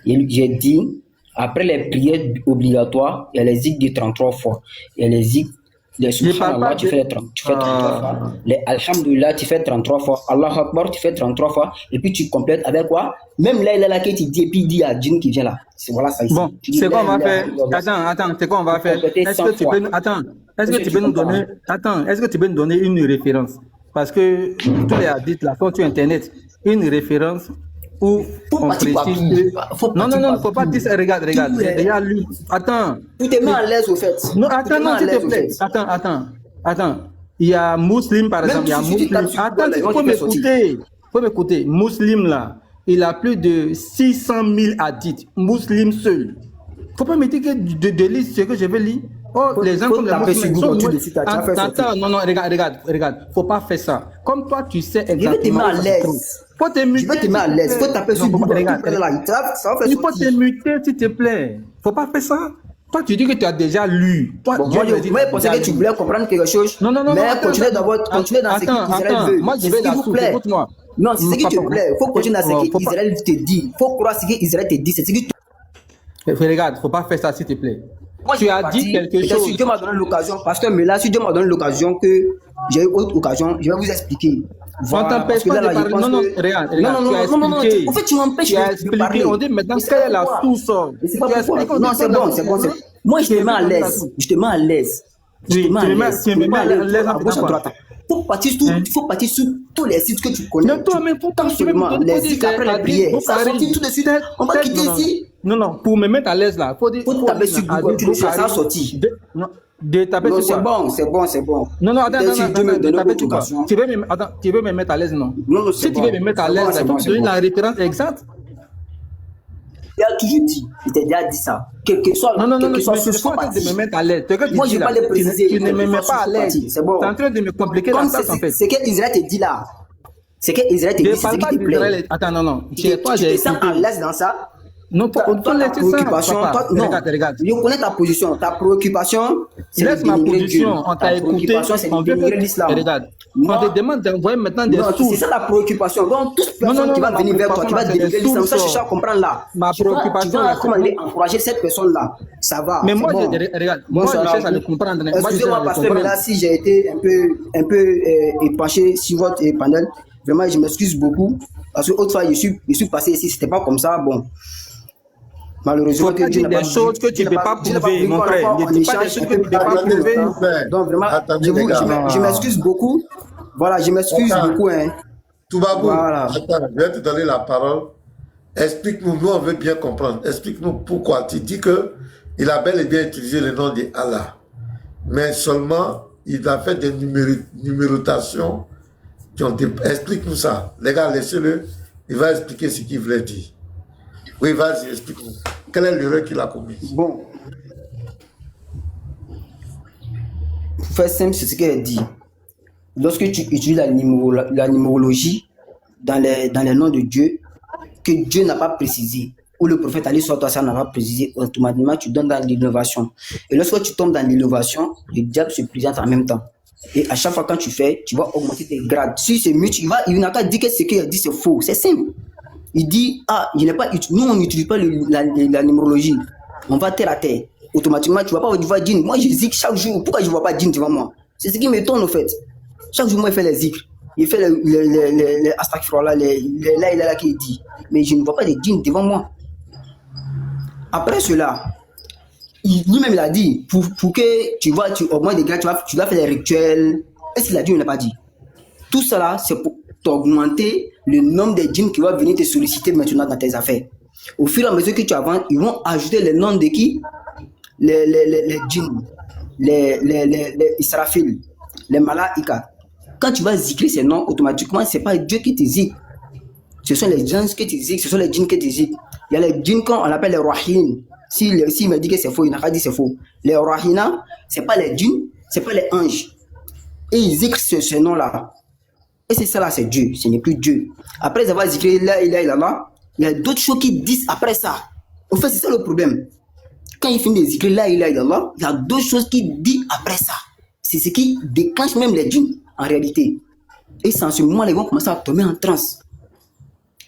J'ai dit, après les prières obligatoires, il y a les zikr de 33 fois. Il y a les zikr, les subhanallah, tu fais 33 fois. Les alhamdulillah, tu fais 33 fois. Allah Akbar, tu fais 33 fois. Et puis tu complètes avec quoi? Même là, il est là que tu dis, et puis il dit à Djinn qui vient là. Voilà ça ici. Bon, c'est quoi on va faire? Attends, c'est quoi on va faire? Est-ce que tu peux nous... Attends, est-ce que tu peux nous donner... Attends, est-ce que tu peux nous donner une référence? Parce que tous les hadiths là, quand tu internet, une référence où on précise que... Non, faut pas dire ça. Regarde. Attends. Tu te mets à l'aise au fait. Non, attends, s'il te plaît. Attends. Il y a Muslim par exemple. Il y a Muslim. Attends, il faut m'écouter. Muslim là, il a plus de 600 000 hadiths. Muslim seul. Faut pas me dire que de lire ce que je vais lire. Oh, les gens comme les musulmans sont... Attends, non, regarde. Faut pas faire ça. Comme toi, tu sais exactement... Je vais te mettre à l'aise. Faut te muter. Je vais te mettre à l'aise. Faut taper sur Google. Il faut te muter, s'il te plaît. Faut pas faire ça. Toi, tu dis que tu as déjà lu. Toi, Bon, moi, je pensais que tu voulais comprendre quelque chose. Non, mais continuez dans ce qu'Israël veut. Moi, je vais s'il vous plaît. Écoute-moi. Non, c'est ce qui te plaît. Il faut continuer dans ce qu'Israël te dit. Il faut croire ce qu'Israël te dit. C'est ce qui Regarde, il ne faut pas faire ça, s'il te plaît. Moi, tu as dit quelque chose. Si Dieu m'a donné l'occasion, pasteur, mais là, si Dieu m'a donné l'occasion que j'ai eu autre occasion, je vais vous expliquer. Voilà, on t'empêche pas de parler. Non, non, regarde, tu as expliqué. En fait, tu m'empêches de parler. On dit maintenant quelle est la source. Non, c'est bon. Moi, je te mets à l'aise. Je te mets à l'aise. Tu me mets à l'aise en droite. Faut partir sur tous les sites que tu connais. Mais toi, mais pourtant, seulement les sites après les prières. Ça sortit tout de suite. On va quitter ici. Non, pour me mettre à l'aise là, faut taper sur Google. Tu sais, ça sorti. De taper sur quoi? C'est bon. Non, attends, tu veux me mettre à l'aise, non? Non, si tu veux me mettre à l'aise, il faut me donner la référence exacte. Il a toujours dit, il t'a déjà dit ça. Quel que soit non, ce soit pas de me mettre à l'aise. Moi, je vais pas le préciser. Tu ne me mets pas à l'aise. C'est bon. Tu es en train de me compliquer la tâche, en fait. C'est qu'Israël te dit là. C'est qu'Israël te dit, c'est ce qui te plaît. Attends, non. Tu te sens à l'aise dans ça? Non, on peut laisser préoccupation, ça. Non, regarde. Je connais ta position. Ta préoccupation, c'est laisse ma position. On t'a écouté. On veut l'islam. Regarde. On te demande d'envoyer maintenant des sources. C'est ça la préoccupation. Donc, toute personne qui va venir vers toi, qui va dénigrer l'islam, ça, je cherche à comprendre là. Ma préoccupation, tu vas comment aller encourager cette personne-là. Ça va. Mais moi, regarde. Moi, je cherche à le comprendre. Excusez-moi, pasteur, mais là, si j'ai été un peu épanché sur votre panel, vraiment, je m'excuse beaucoup. Parce que autrefois, je suis passé ici, c'était pas comme ça. Bon. Malheureusement, que Dieu n'a pas des choses que tu ne peux pas prouver, mon frère. Ne dis pas des choses que tu ne peux pas prouver. Donc, vraiment, je m'excuse beaucoup. Voilà, je m'excuse beaucoup. Toubabou, attends, je vais te donner la parole. Explique-nous, nous on veut bien comprendre. Explique-nous pourquoi. Tu dis que il a bel et bien utilisé le nom d'Allah. Mais seulement, il a fait des numérotations qui ont été... Explique-nous ça. Les gars, laissez-le. Il va expliquer ce qu'il voulait dire. Oui, vas-y, explique-nous. Quelle est l'erreur qu'il a commise? Bon. Pour faire simple, c'est ce qu'il a dit. Lorsque tu utilises la numérologie dans les noms de Dieu, que Dieu n'a pas précisé, ou le prophète Ali Soto n'a pas précisé, automatiquement tu donnes dans l'innovation. Et lorsque tu tombes dans l'innovation, le diable se présente en même temps. Et à chaque fois quand tu fais, tu vas augmenter tes grades. Si c'est mieux, il n'a qu'à dire que ce qu'il a dit c'est faux. C'est simple. Il dit, nous on n'utilise pas la numérologie. On va terre à terre. Automatiquement, tu ne vas pas voir djinn. Moi, je zikr chaque jour. Pourquoi je ne vois pas djinn devant moi? C'est ce qui m'étonne, en fait. Chaque jour, moi, il fait les zikr. Il fait les astaghfirullah, les là qu'il dit. Mais je ne vois pas de djinn devant moi. Après cela, lui-même, il a dit, pour que tu augmentes des grades, tu dois faire des rituels. Est-ce qu'il a dit ou il n'a pas dit? Tout cela, c'est pour augmenter le nombre de djinns qui vont venir te solliciter maintenant dans tes affaires. Au fur et à mesure que tu avances, ils vont ajouter les noms de qui? Les djinns, les israfil, les malaïka. Quand tu vas zikrer ces noms, automatiquement, ce n'est pas Dieu qui te zikre. Ce sont les gens qui te zikrent, ce sont les djinns qui te zikrent. Il y a les djinns qu'on appelle les rahines. S'il me dit que c'est faux, il n'a pas dit que c'est faux. Les rahina, ce n'est pas les djinns, ce n'est pas les anges. Et ils zikrent ce nom-là. Et c'est ça là, c'est Dieu, ce n'est plus Dieu. Après avoir zikri là, il y a d'autres choses qui disent après ça. En fait, c'est ça le problème. Quand il finit de zikri là, il y a d'autres choses qui disent après ça. C'est ce qui déclenche même les djinns, en réalité. Et c'est en ce moment, ils vont commencer à tomber en transe.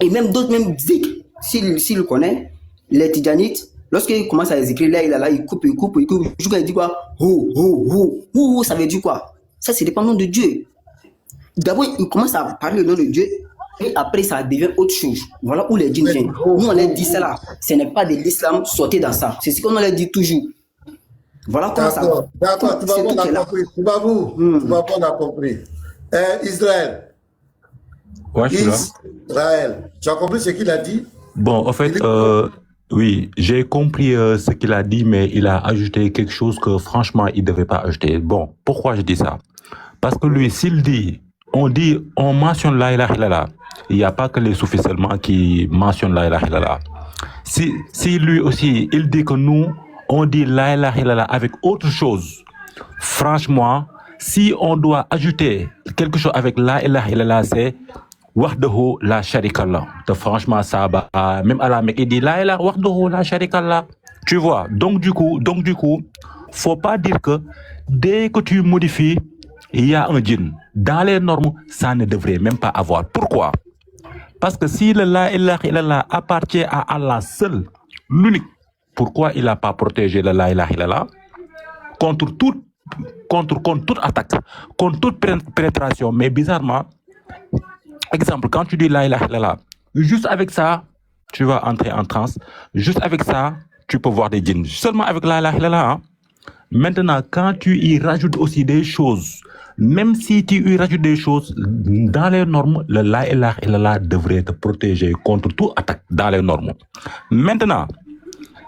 Et même d'autres, même zikr, s'il le connaît, les tidjanites, lorsqu'ils commencent à zikri là, il coupe. Jusqu'à il dit quoi? Ça veut dire quoi? Ça, c'est dépendant de Dieu. D'abord, il commence à parler le nom de Dieu et après, ça devient autre chose. Voilà où les djinns viennent. Nous, on leur dit ça là. Ce n'est pas de l'islam, sortez dans ça. C'est ce qu'on leur dit toujours. Voilà comment ça va. D'accord, tu vas pas compris. Israël. Ouais, je suis là. Israël. Tu as compris ce qu'il a dit? Bon, en fait, oui, j'ai compris ce qu'il a dit, mais il a ajouté quelque chose que franchement, il ne devait pas ajouter. Bon, pourquoi je dis ça? Parce que lui, s'il dit, on mentionne la ilaha illallah, il n'y a pas que les soufis seulement qui mentionnent la ilaha illallah. Si lui aussi, il dit que nous, on dit la ilaha illallah avec autre chose, franchement, si on doit ajouter quelque chose avec la ilaha illallah, c'est wahdahu la sharikallah. Franchement, ça, même à la Mecque, il dit la ilaha wahdahu la sharikallah. Tu vois, donc du coup, faut pas dire que dès que tu modifies, il y a un djinn. Dans les normes, ça ne devrait même pas avoir. Pourquoi? Parce que si le la ilaha illallah appartient à Allah seul, l'unique, pourquoi il n'a pas protégé le la ilaha illallah contre toute attaque, contre toute pénétration? Mais bizarrement, exemple, quand tu dis la ilaha illallah, juste avec ça, tu vas entrer en transe. Juste avec ça, tu peux voir des djinns. Seulement avec la ilaha illallah. Hein. Maintenant, quand tu y rajoutes aussi des choses, même si tu y rajoutes des choses, dans les normes, le la ilaha illallah devrait te protéger contre toute attaque dans les normes. Maintenant,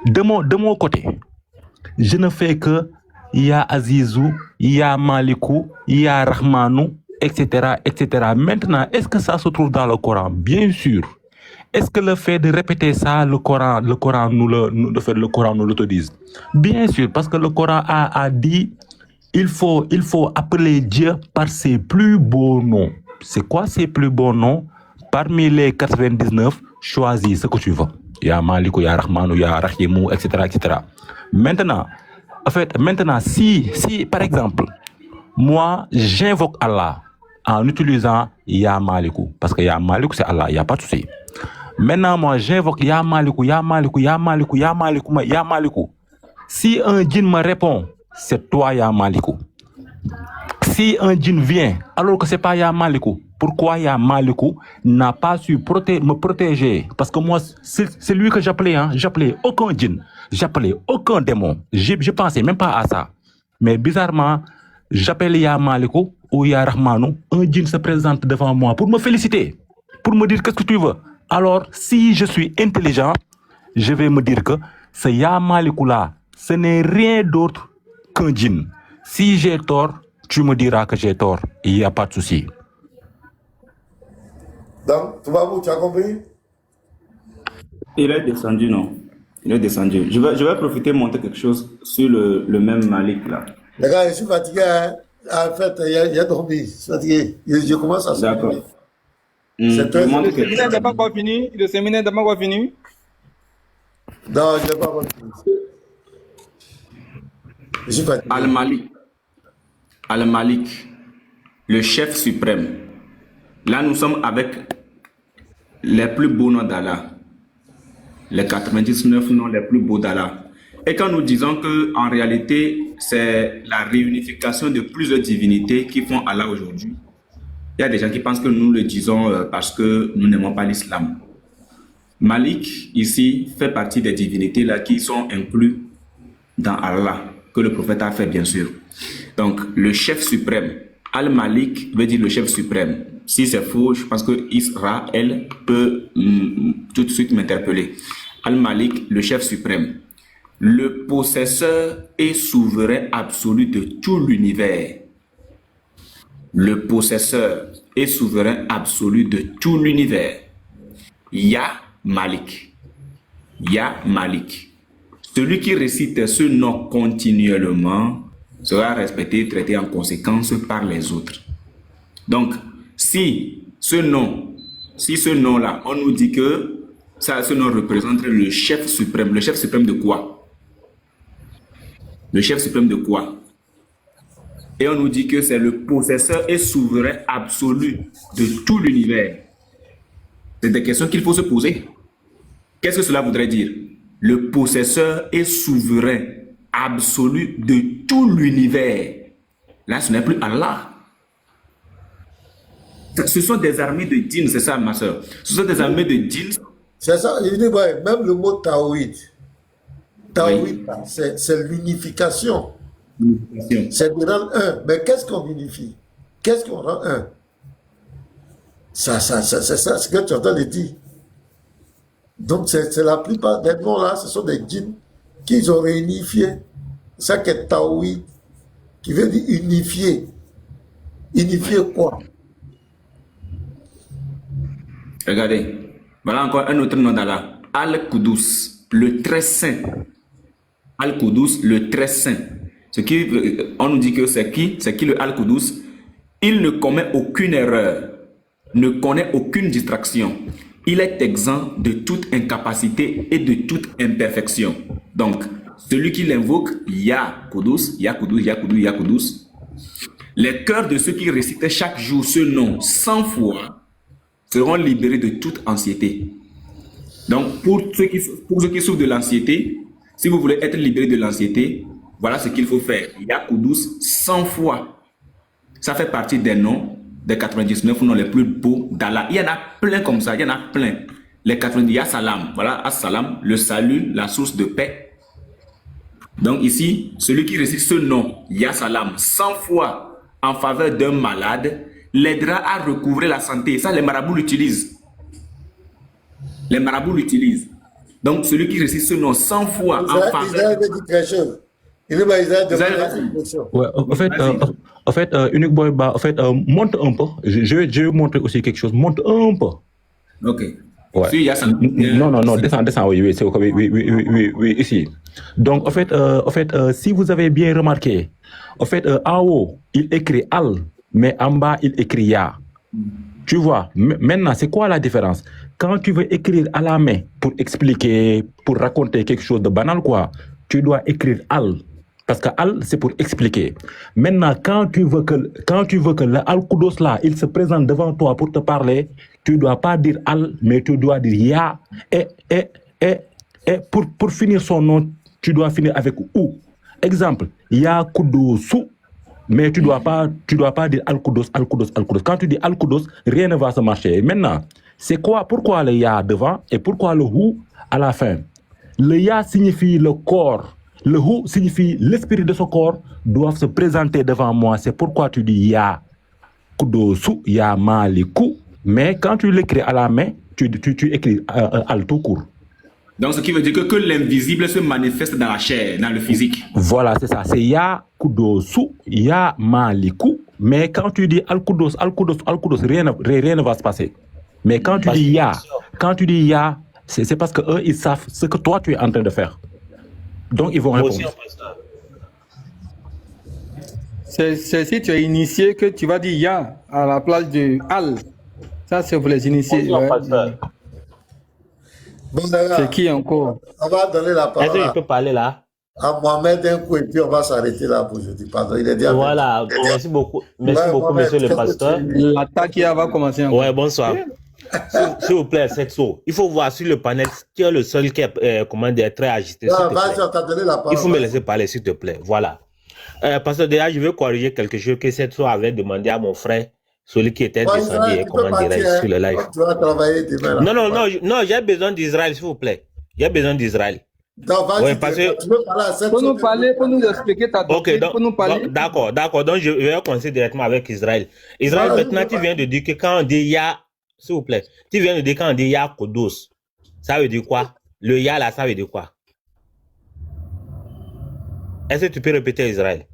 de mon côté, je ne fais que il y a Azizou, il y a Malikou, il y a Rahmanou, etc., etc. Maintenant, est-ce que ça se trouve dans le Coran? Bien sûr. Est-ce que le fait de répéter ça, le Coran nous l'autorise? Bien sûr, parce que le Coran a dit il faut appeler Dieu par ses plus beaux noms. C'est quoi ces plus beaux noms? Parmi les 99, choisis ce que tu veux. Il y a Malikou, il y a Rahmanou, il y a Rahimou, etc., etc. Maintenant, si par exemple, moi, j'invoque Allah en utilisant Ya Malikou, parce que Ya Malikou, c'est Allah, il n'y a pas de souci. Maintenant, moi, j'invoque Ya Malikou, Ya Malikou, Ya Malikou, Ya Malikou, Ya Malikou. Si un djinn me répond, c'est toi Ya Malikou. Si un djinn vient, alors que c'est pas Ya Malikou, pourquoi Ya Malikou n'a pas su me protéger? Parce que moi, c'est lui que j'appelais, hein. J'appelais aucun djinn, j'appelais aucun démon. Je pensais même pas à ça. Mais bizarrement, j'appelle Ya Malikou ou Ya Rahmanou, un djinn se présente devant moi pour me féliciter, pour me dire qu'est-ce que tu veux. Alors, si je suis intelligent, je vais me dire que ce Ya Malikou là, ce n'est rien d'autre qu'un djinn. Si j'ai tort, tu me diras que j'ai tort. Il n'y a pas de souci. Donc, tu as compris? Il est descendu, non? Il est descendu. Je vais profiter de montrer quelque chose sur le même Malik là. Les gars, je suis fatigué. Hein? En fait, il a dormi. Je suis fatigué. Je commence à se D'accord. C'est très... Le séminaire n'est pas encore fini. Le séminaire n'est pas encore fini. Non, je n'ai pas encore fini. Je suis fatigué. Al-Malik, le chef suprême. Là, nous sommes avec les plus beaux noms d'Allah. Les 99 noms les plus beaux d'Allah. Et quand nous disons qu'en réalité, c'est la réunification de plusieurs divinités qui font Allah aujourd'hui, il y a des gens qui pensent que nous le disons parce que nous n'aimons pas l'islam. Malik, ici, fait partie des divinités là qui sont inclus dans Allah, que le prophète a fait, bien sûr. Donc, le chef suprême, Al-Malik veut dire le chef suprême. Si c'est faux, je pense que Israël peut tout de suite m'interpeller. Al-Malik, le chef suprême. Le possesseur et souverain absolu de tout l'univers. Le possesseur et souverain absolu de tout l'univers. Ya Malik. Ya Malik. Celui qui récite ce nom continuellement sera respecté et traité en conséquence par les autres. Donc, si ce nom-là, on nous dit que ce nom représente le chef suprême. Le chef suprême de quoi? Le chef suprême de quoi? Et on nous dit que c'est le possesseur et souverain absolu de tout l'univers. C'est des questions qu'il faut se poser. Qu'est-ce que cela voudrait dire? Le possesseur et souverain absolu de tout l'univers. Là, ce n'est plus Allah. Ce sont des armées de djinns, c'est ça, ma soeur. Ce sont des armées de djinns. C'est ça, je dis, ouais, même le mot Tawhid. Tawhid, oui. C'est l'unification. C'est de rendre un. Mais qu'est-ce qu'on unifie? Qu'est-ce qu'on rend un? C'est ça ce que tu entends de dire. Donc, c'est la plupart des noms là, ce sont des djinns qu'ils ont réunifié. Ça qui est Tawhid, qui veut dire unifier. Unifier quoi? Regardez, voilà encore un autre nom d'Allah. Al-Qudus, le très saint. Al-Qudus, le très saint. On nous dit que c'est qui? C'est qui le Al-Qudus? Il ne commet aucune erreur, ne connaît aucune distraction. Il est exempt de toute incapacité et de toute imperfection. Donc, celui qui l'invoque, Ya Kudus, Ya Kudus, Ya Kudus, Ya Kudus, les cœurs de ceux qui récitent chaque jour ce nom 100 fois seront libérés de toute anxiété. Donc, pour ceux qui souffrent de l'anxiété, si vous voulez être libéré de l'anxiété, voilà ce qu'il faut faire. Ya Kudus 100 fois. Ça fait partie des noms, des 99 noms les plus beaux d'Allah. Il y en a plein comme ça, il y en a plein. Les 90, Ya Salam, voilà, As-Salam, le salut, la source de paix. Donc ici, celui qui récite ce nom, Ya Salam, 100 fois en faveur d'un malade, l'aidera à recouvrer la santé. Ça, les marabouts l'utilisent. Les marabouts l'utilisent. Donc celui qui récite ce nom 100 fois en faveur... Israël veut dire quelque chose. Il va Israël demander quelque chose. Ouais, en fait, Unique Boy, bah, en fait, monte un peu. Je vais montrer aussi quelque chose. Monte un peu. Ok. Ouais. Si, Non, descends, oui, ici. Donc, en fait, si vous avez bien remarqué, en fait, en haut, il écrit Al, mais en bas, il écrit Ya. Tu vois, maintenant, c'est quoi la différence? Quand tu veux écrire à la main pour expliquer, pour raconter quelque chose de banal, quoi, tu dois écrire Al. Parce que Al, c'est pour expliquer. Maintenant, quand tu veux que le Al-Quddus là, il se présente devant toi pour te parler, tu ne dois pas dire Al, mais tu dois dire Ya. Et pour finir son nom, tu dois finir avec Ou. Exemple, Ya Kudusu. Mais tu dois pas dire Al-Quddus, Al-Quddus, Al-Quddus. Quand tu dis Al-Quddus, rien ne va se marcher. Maintenant, c'est quoi, pourquoi le Ya devant et pourquoi le Ou à la fin? Le Ya signifie le corps. Le Hu signifie l'esprit de ce corps doivent se présenter devant moi. C'est pourquoi tu dis Ya Kudosu, Ya Maliku. Mais quand tu l'écris à la main, tu écris Al tout court. Donc ce qui veut dire que l'invisible se manifeste dans la chair, dans le physique. Voilà, c'est ça. C'est Ya Kudosu, Ya Maliku. Mais quand tu dis Al Kudos, Al Kudos, Al Kudos, rien ne va se passer. Mais quand tu dis Ya, c'est parce que eux ils savent ce que toi tu es en train de faire. Donc, ils vont répondre. C'est si tu es initié que tu vas dire Ya à la place de Al. Ça, c'est pour les initiés. Ouais. Bon, c'est qui encore? On va donner la parole. Est-ce que je peux parler là? À Mohamed un coup et puis on va s'arrêter là pour aujourd'hui. Pardon, il est déjà. Voilà, merci beaucoup. Merci beaucoup, Mohamed, monsieur le pasteur. L'attaque va commencer encore. Ouais, bonsoir. S'il vous plaît, Sexo, il faut voir sur le panel qui est le seul qui est très agité. Il faut me laisser parler, s'il te plaît. Voilà. Parce que déjà, je veux corriger quelque chose que Sexo avait demandé à mon frère, celui qui était descendu et sur le live. Tu vas travailler demain. Non, j'ai besoin d'Israël, s'il vous plaît. J'ai besoin d'Israël. Ouais, parce que tu veux parler à Sexo. Pour nous parler, pour nous expliquer ta doctrine, pour nous parler. D'accord. Donc, je vais commencer directement avec Israël. Israël, maintenant, tu viens de dire que quand on dit Ya, s'il vous plaît, tu viens de dire quand on dit Ya Kodos, ça veut dire quoi? Le Ya là, ça veut dire quoi? Est-ce que tu peux répéter Israël?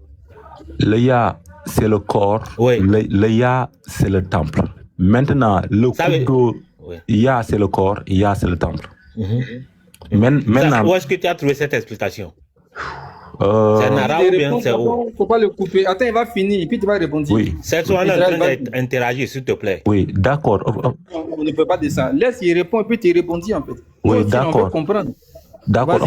Le Ya, c'est le corps. Oui. Le Ya, c'est le temple. Maintenant, le Kodos, Ya, c'est le corps, Ya, c'est le temple. Maintenant, où est-ce que tu as trouvé cette explication? C'est un arabe ou bien c'est où? Faut pas le couper. Attends, il va finir et puis tu vas répondre. Oui. C'est toi en train d'interagir, s'il te plaît. Oui, d'accord. On ne peut pas descendre. Laisse, il répond et puis tu répondis en fait. Oui, d'accord. On peut comprendre. D'accord,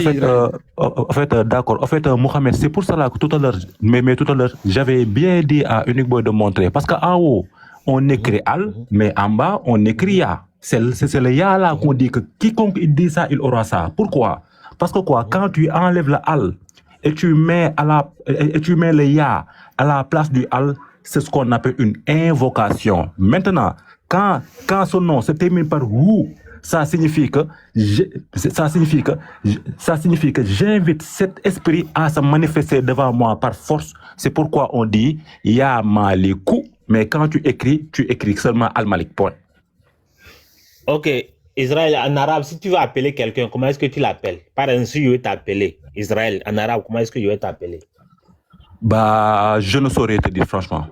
d'accord. En fait, Mohamed, c'est pour cela que tout à l'heure, j'avais bien dit à Unique Boy de montrer. Parce qu'en haut, on écrit Al, mais en bas, on écrit Ya. C'est le Ya là qu'on dit que quiconque dit ça, il aura ça. Pourquoi? Parce que quoi, quand tu enlèves le Al et tu mets le Ya à la place du Al, c'est ce qu'on appelle une invocation. Maintenant, quand son nom se termine par Wu, ça signifie que j'invite cet esprit à se manifester devant moi par force. C'est pourquoi on dit Ya Maliku, mais quand tu écris seulement Al-Malik. Point. Ok, Israël, en arabe, si tu veux appeler quelqu'un, comment est-ce que tu l'appelles? Par exemple, si je veux t'appeler, Israël, en arabe, comment est-ce que je vais t'appeler? Bah, je ne saurais te dire, franchement.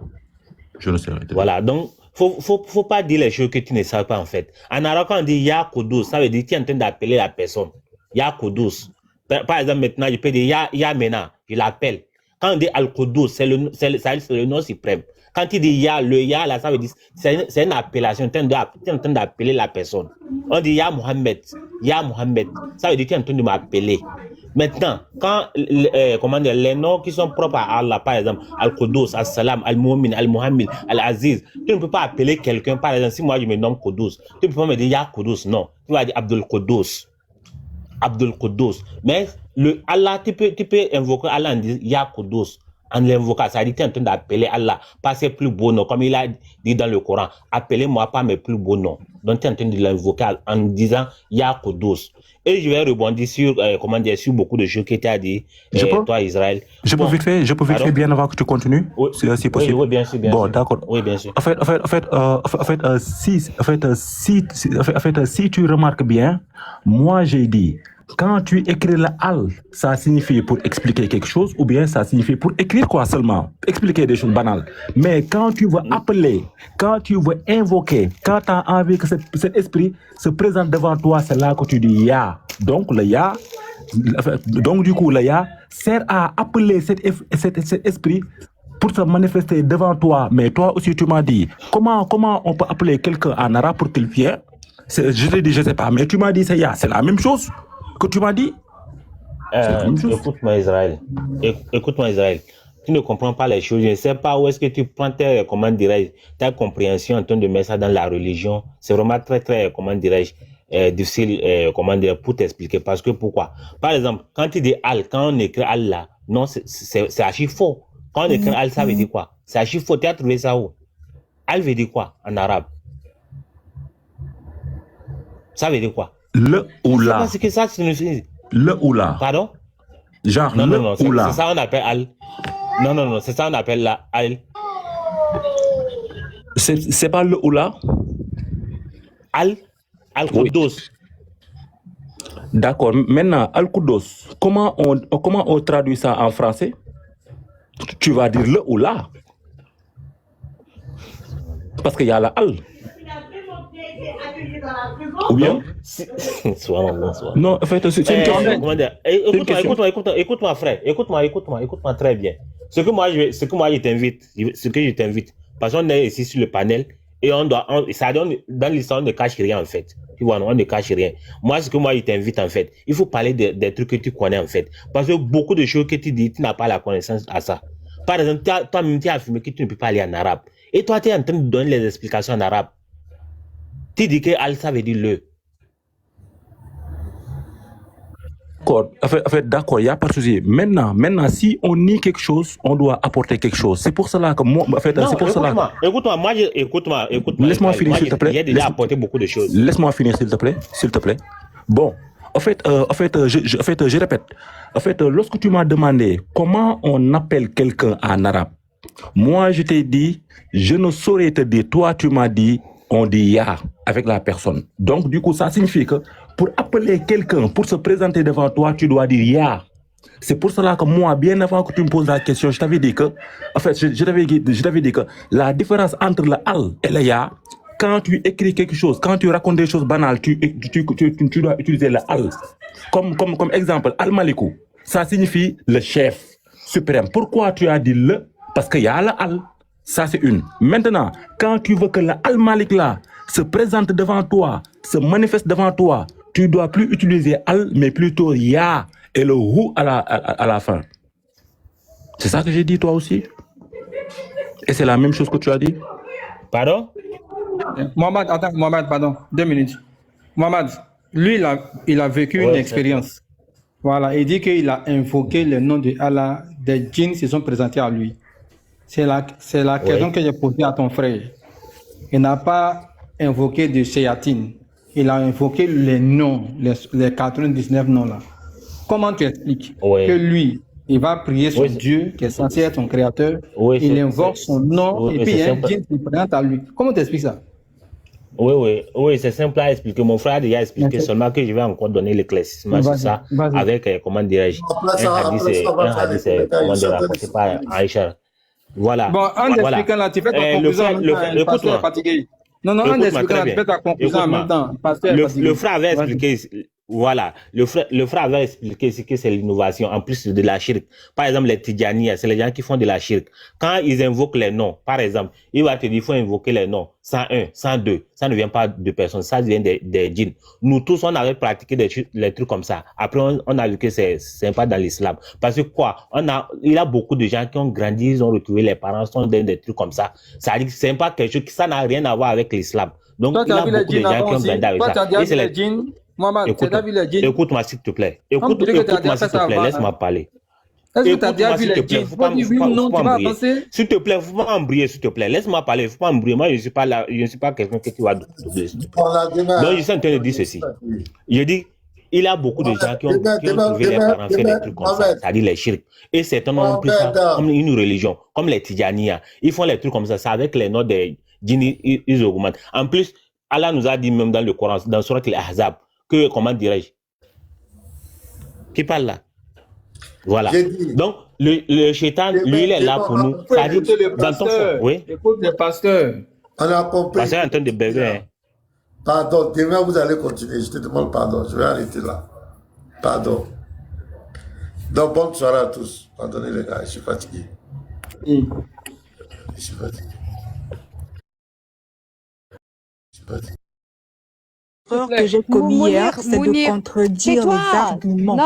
Je ne saurais te dire. Voilà, donc, faut pas dire les choses que tu ne sais pas, en fait. En arabe, quand on dit Ya Kudus, ça veut dire que tu es en train d'appeler la personne. Ya Kudus. Par exemple, maintenant, je peux dire Ya Mena, je l'appelle. Quand on dit Al-Kudus, c'est le nom suprême. Quand il dit Ya, le Ya, là, ça veut dire, c'est une appellation, tu es en train d'appeler la personne. On dit Ya Mohamed, ça veut dire que tu es en train de m'appeler. Maintenant, quand comment dire, les noms qui sont propres à Allah, par exemple, Al-Qudus, Al-Salam, Al-Mu'min, Al-Muhammad, Al-Aziz, tu ne peux pas appeler quelqu'un, par exemple, si moi je me nomme Qudus, tu ne peux pas me dire Ya Qudus, non. Tu vas dire Abdul Qudus. Abdul Qudus. Mais Allah, tu peux invoquer Allah en disant Ya Qudus. En l'invoquant, ça dit que tu es en train d'appeler Allah par ses plus beaux noms, comme il a dit dans le Coran. Appelez-moi pas mes plus beaux noms. Donc tu es en train de l'invoquer en disant Ya Qudus. Et je vais rebondir sur, sur beaucoup de choses que tu as dit, toi, Israël. Je peux vite fait bien avant que tu continues, si possible. Oui, bien sûr, bien sûr. D'accord. Oui, bien sûr. Si tu remarques bien, moi j'ai dit, quand tu écris le al, ça signifie pour expliquer quelque chose ou bien ça signifie pour écrire quoi seulement, expliquer des choses banales. Mais quand tu veux appeler, quand tu veux invoquer, quand tu as envie que cet esprit se présente devant toi, c'est là que tu dis ya. Donc le ya, du coup le ya sert à appeler cet esprit pour se manifester devant toi. Mais toi aussi tu m'as dit, comment on peut appeler quelqu'un en arabe pour qu'il vienne? Je t'ai dit, je sais pas, mais tu m'as dit c'est ya, c'est la même chose que tu m'as dit. Écoute-moi Israël, écoute-moi Israël, tu ne comprends pas les choses, je ne sais pas où est-ce que tu prends ta compréhension en train de mettre ça dans la religion. C'est vraiment très très, difficile pour t'expliquer. Parce que pourquoi? Par exemple, quand tu dis Al, quand on écrit Allah, non, c'est archi faux. Quand on écrit Al, ça veut dire quoi? C'est archi faux. Tu as trouvé ça où? Al veut dire quoi en arabe? Ça veut dire quoi? Le ou la. C'est que ça signifie. Le ou la. Pardon? Genre non, le non, ou la. C'est ça on appelle Al. Non, c'est ça on appelle la Al. C'est pas le ou la? Al-Qudus. D'accord. Maintenant, Al-Qudus, comment on traduit ça en français? Tu vas dire le ou la. Parce qu'il y a la Al. Ou bien? Non, en fait, c'est une question. Écoute-moi, frère. Écoute-moi très bien. Ce que je t'invite, parce qu'on est ici sur le panel, et ça donne, dans l'histoire, on ne cache rien, en fait. Tu vois, on ne cache rien. Moi, ce que moi, je t'invite, en fait, il faut parler des trucs que tu connais, en fait. Parce que beaucoup de choses que tu dis, tu n'as pas la connaissance à ça. Par exemple, toi-même, tu as affirmé que tu ne peux pas aller en arabe. Et toi, tu es en train de donner les explications en arabe. Tu dis que Al, ça veut dire le. D'accord, il n'y a pas de souci. Maintenant, si on nie quelque chose, on doit apporter quelque chose. C'est pour cela que moi, écoute-moi. Laisse-moi finir, s'il te plaît. J'ai déjà apporté beaucoup de choses. Laisse-moi finir, s'il te plaît. Bon, je répète. En fait, lorsque tu m'as demandé comment on appelle quelqu'un en arabe, moi, je t'ai dit, je ne saurais te dire. Toi, tu m'as dit, on dit ya avec la personne. Donc, du coup, ça signifie que pour appeler quelqu'un, pour se présenter devant toi, tu dois dire ya. C'est pour cela que moi, bien avant que tu me poses la question, je t'avais dit que, en fait, je t'avais dit que la différence entre le al et le ya, quand tu écris quelque chose, quand tu racontes des choses banales, tu dois utiliser le al. Comme exemple, al-malikou, ça signifie le chef suprême. Pourquoi tu as dit le? Parce qu'il y a le al. Ça, c'est une. Maintenant, quand tu veux que le al-malik là se présente devant toi, se manifeste devant toi, tu dois plus utiliser al, mais plutôt ya et le hu à la fin. C'est ça que j'ai dit, toi aussi? Et c'est la même chose que tu as dit? Pardon? Mohamed, pardon, 2 minutes. Mohamed, lui, il a vécu une expérience. Voilà, il dit qu'il a invoqué le nom de Allah, des djinns se sont présentés à lui. C'est la question que j'ai posée à ton frère. Il n'a pas invoqué de Shayatin. Il a invoqué les noms, les 99 noms là. Comment tu expliques que lui, il va prier son Dieu, qui est censé être son créateur, il invoque son nom, et puis il y a un djinn qui se présente à lui. Comment tu expliques ça? Oui, c'est simple à expliquer. Mon frère a déjà expliqué, seulement que je vais encore donner l'éclaircissement sur ça, avec, comment dirais-je, un hadith rapporté par Aïcha. Voilà. Bon, en expliquant là, tu fais ta conclusion en même temps, parce que fatigué. Non, en expliquant là, tu fais ta conclusion en même temps. Le frère avait expliqué, Voilà, le frère avait expliqué ce que c'est l'innovation, en plus de la shirk. Par exemple, les Tidjaniya, c'est les gens qui font de la shirk. Quand ils invoquent les noms, par exemple, il va te dire, il faut invoquer les noms, 101, 102, ça ne vient pas de personnes, ça vient des djinns. Nous tous, on avait pratiqué les trucs comme ça. Après, on a vu que c'est pas dans l'islam. Parce que quoi, il y a beaucoup de gens qui ont grandi, ils ont retrouvé les parents, sont dans des trucs comme ça. Ça dit que c'est pas quelque chose, ça n'a rien à voir avec l'islam. Donc, il y a beaucoup de gens qui ont grandi avec ça. Et c'est les djinns. Écoute-moi s'il te plaît. Écoute-moi s'il te plaît. Laisse-moi parler. Est-ce que tu as déjà vu les djinns? S'il te plaît, faut pas embrouiller, s'il te plaît. Laisse-moi parler. Faut pas embrouiller. Moi, je ne suis pas là. Je ne suis pas quelqu'un que tu vas doubler. Donc, je suis en train de dire ceci. Je dis, il y a beaucoup de gens qui ont trouvé les parents faire des trucs comme ça, c'est-à-dire les shirk. Et certains ont pris ça comme une religion, comme les Tidjaniya. Ils font les trucs comme ça, c'est avec les noms des djinns, ils augmentent. En plus, Allah nous a dit même dans le Coran, dans Surat al-Ahzab, que, comment dirais-je, qui parle là? Voilà. Donc, le shaitan, lui, il est là pour nous. C'est-à-dire, dans ton fond, oui. Écoute le pasteur. On a compris. Pasteur est en train de baiser, hein. Pardon, demain vous allez continuer. Je te demande pardon. Je vais arrêter là. Pardon. Donc, bonne soirée à tous. Pardonnez les gars, je suis fatigué. Je suis fatigué. L'erreur que j'ai commis hier, c'est de contredire les arguments.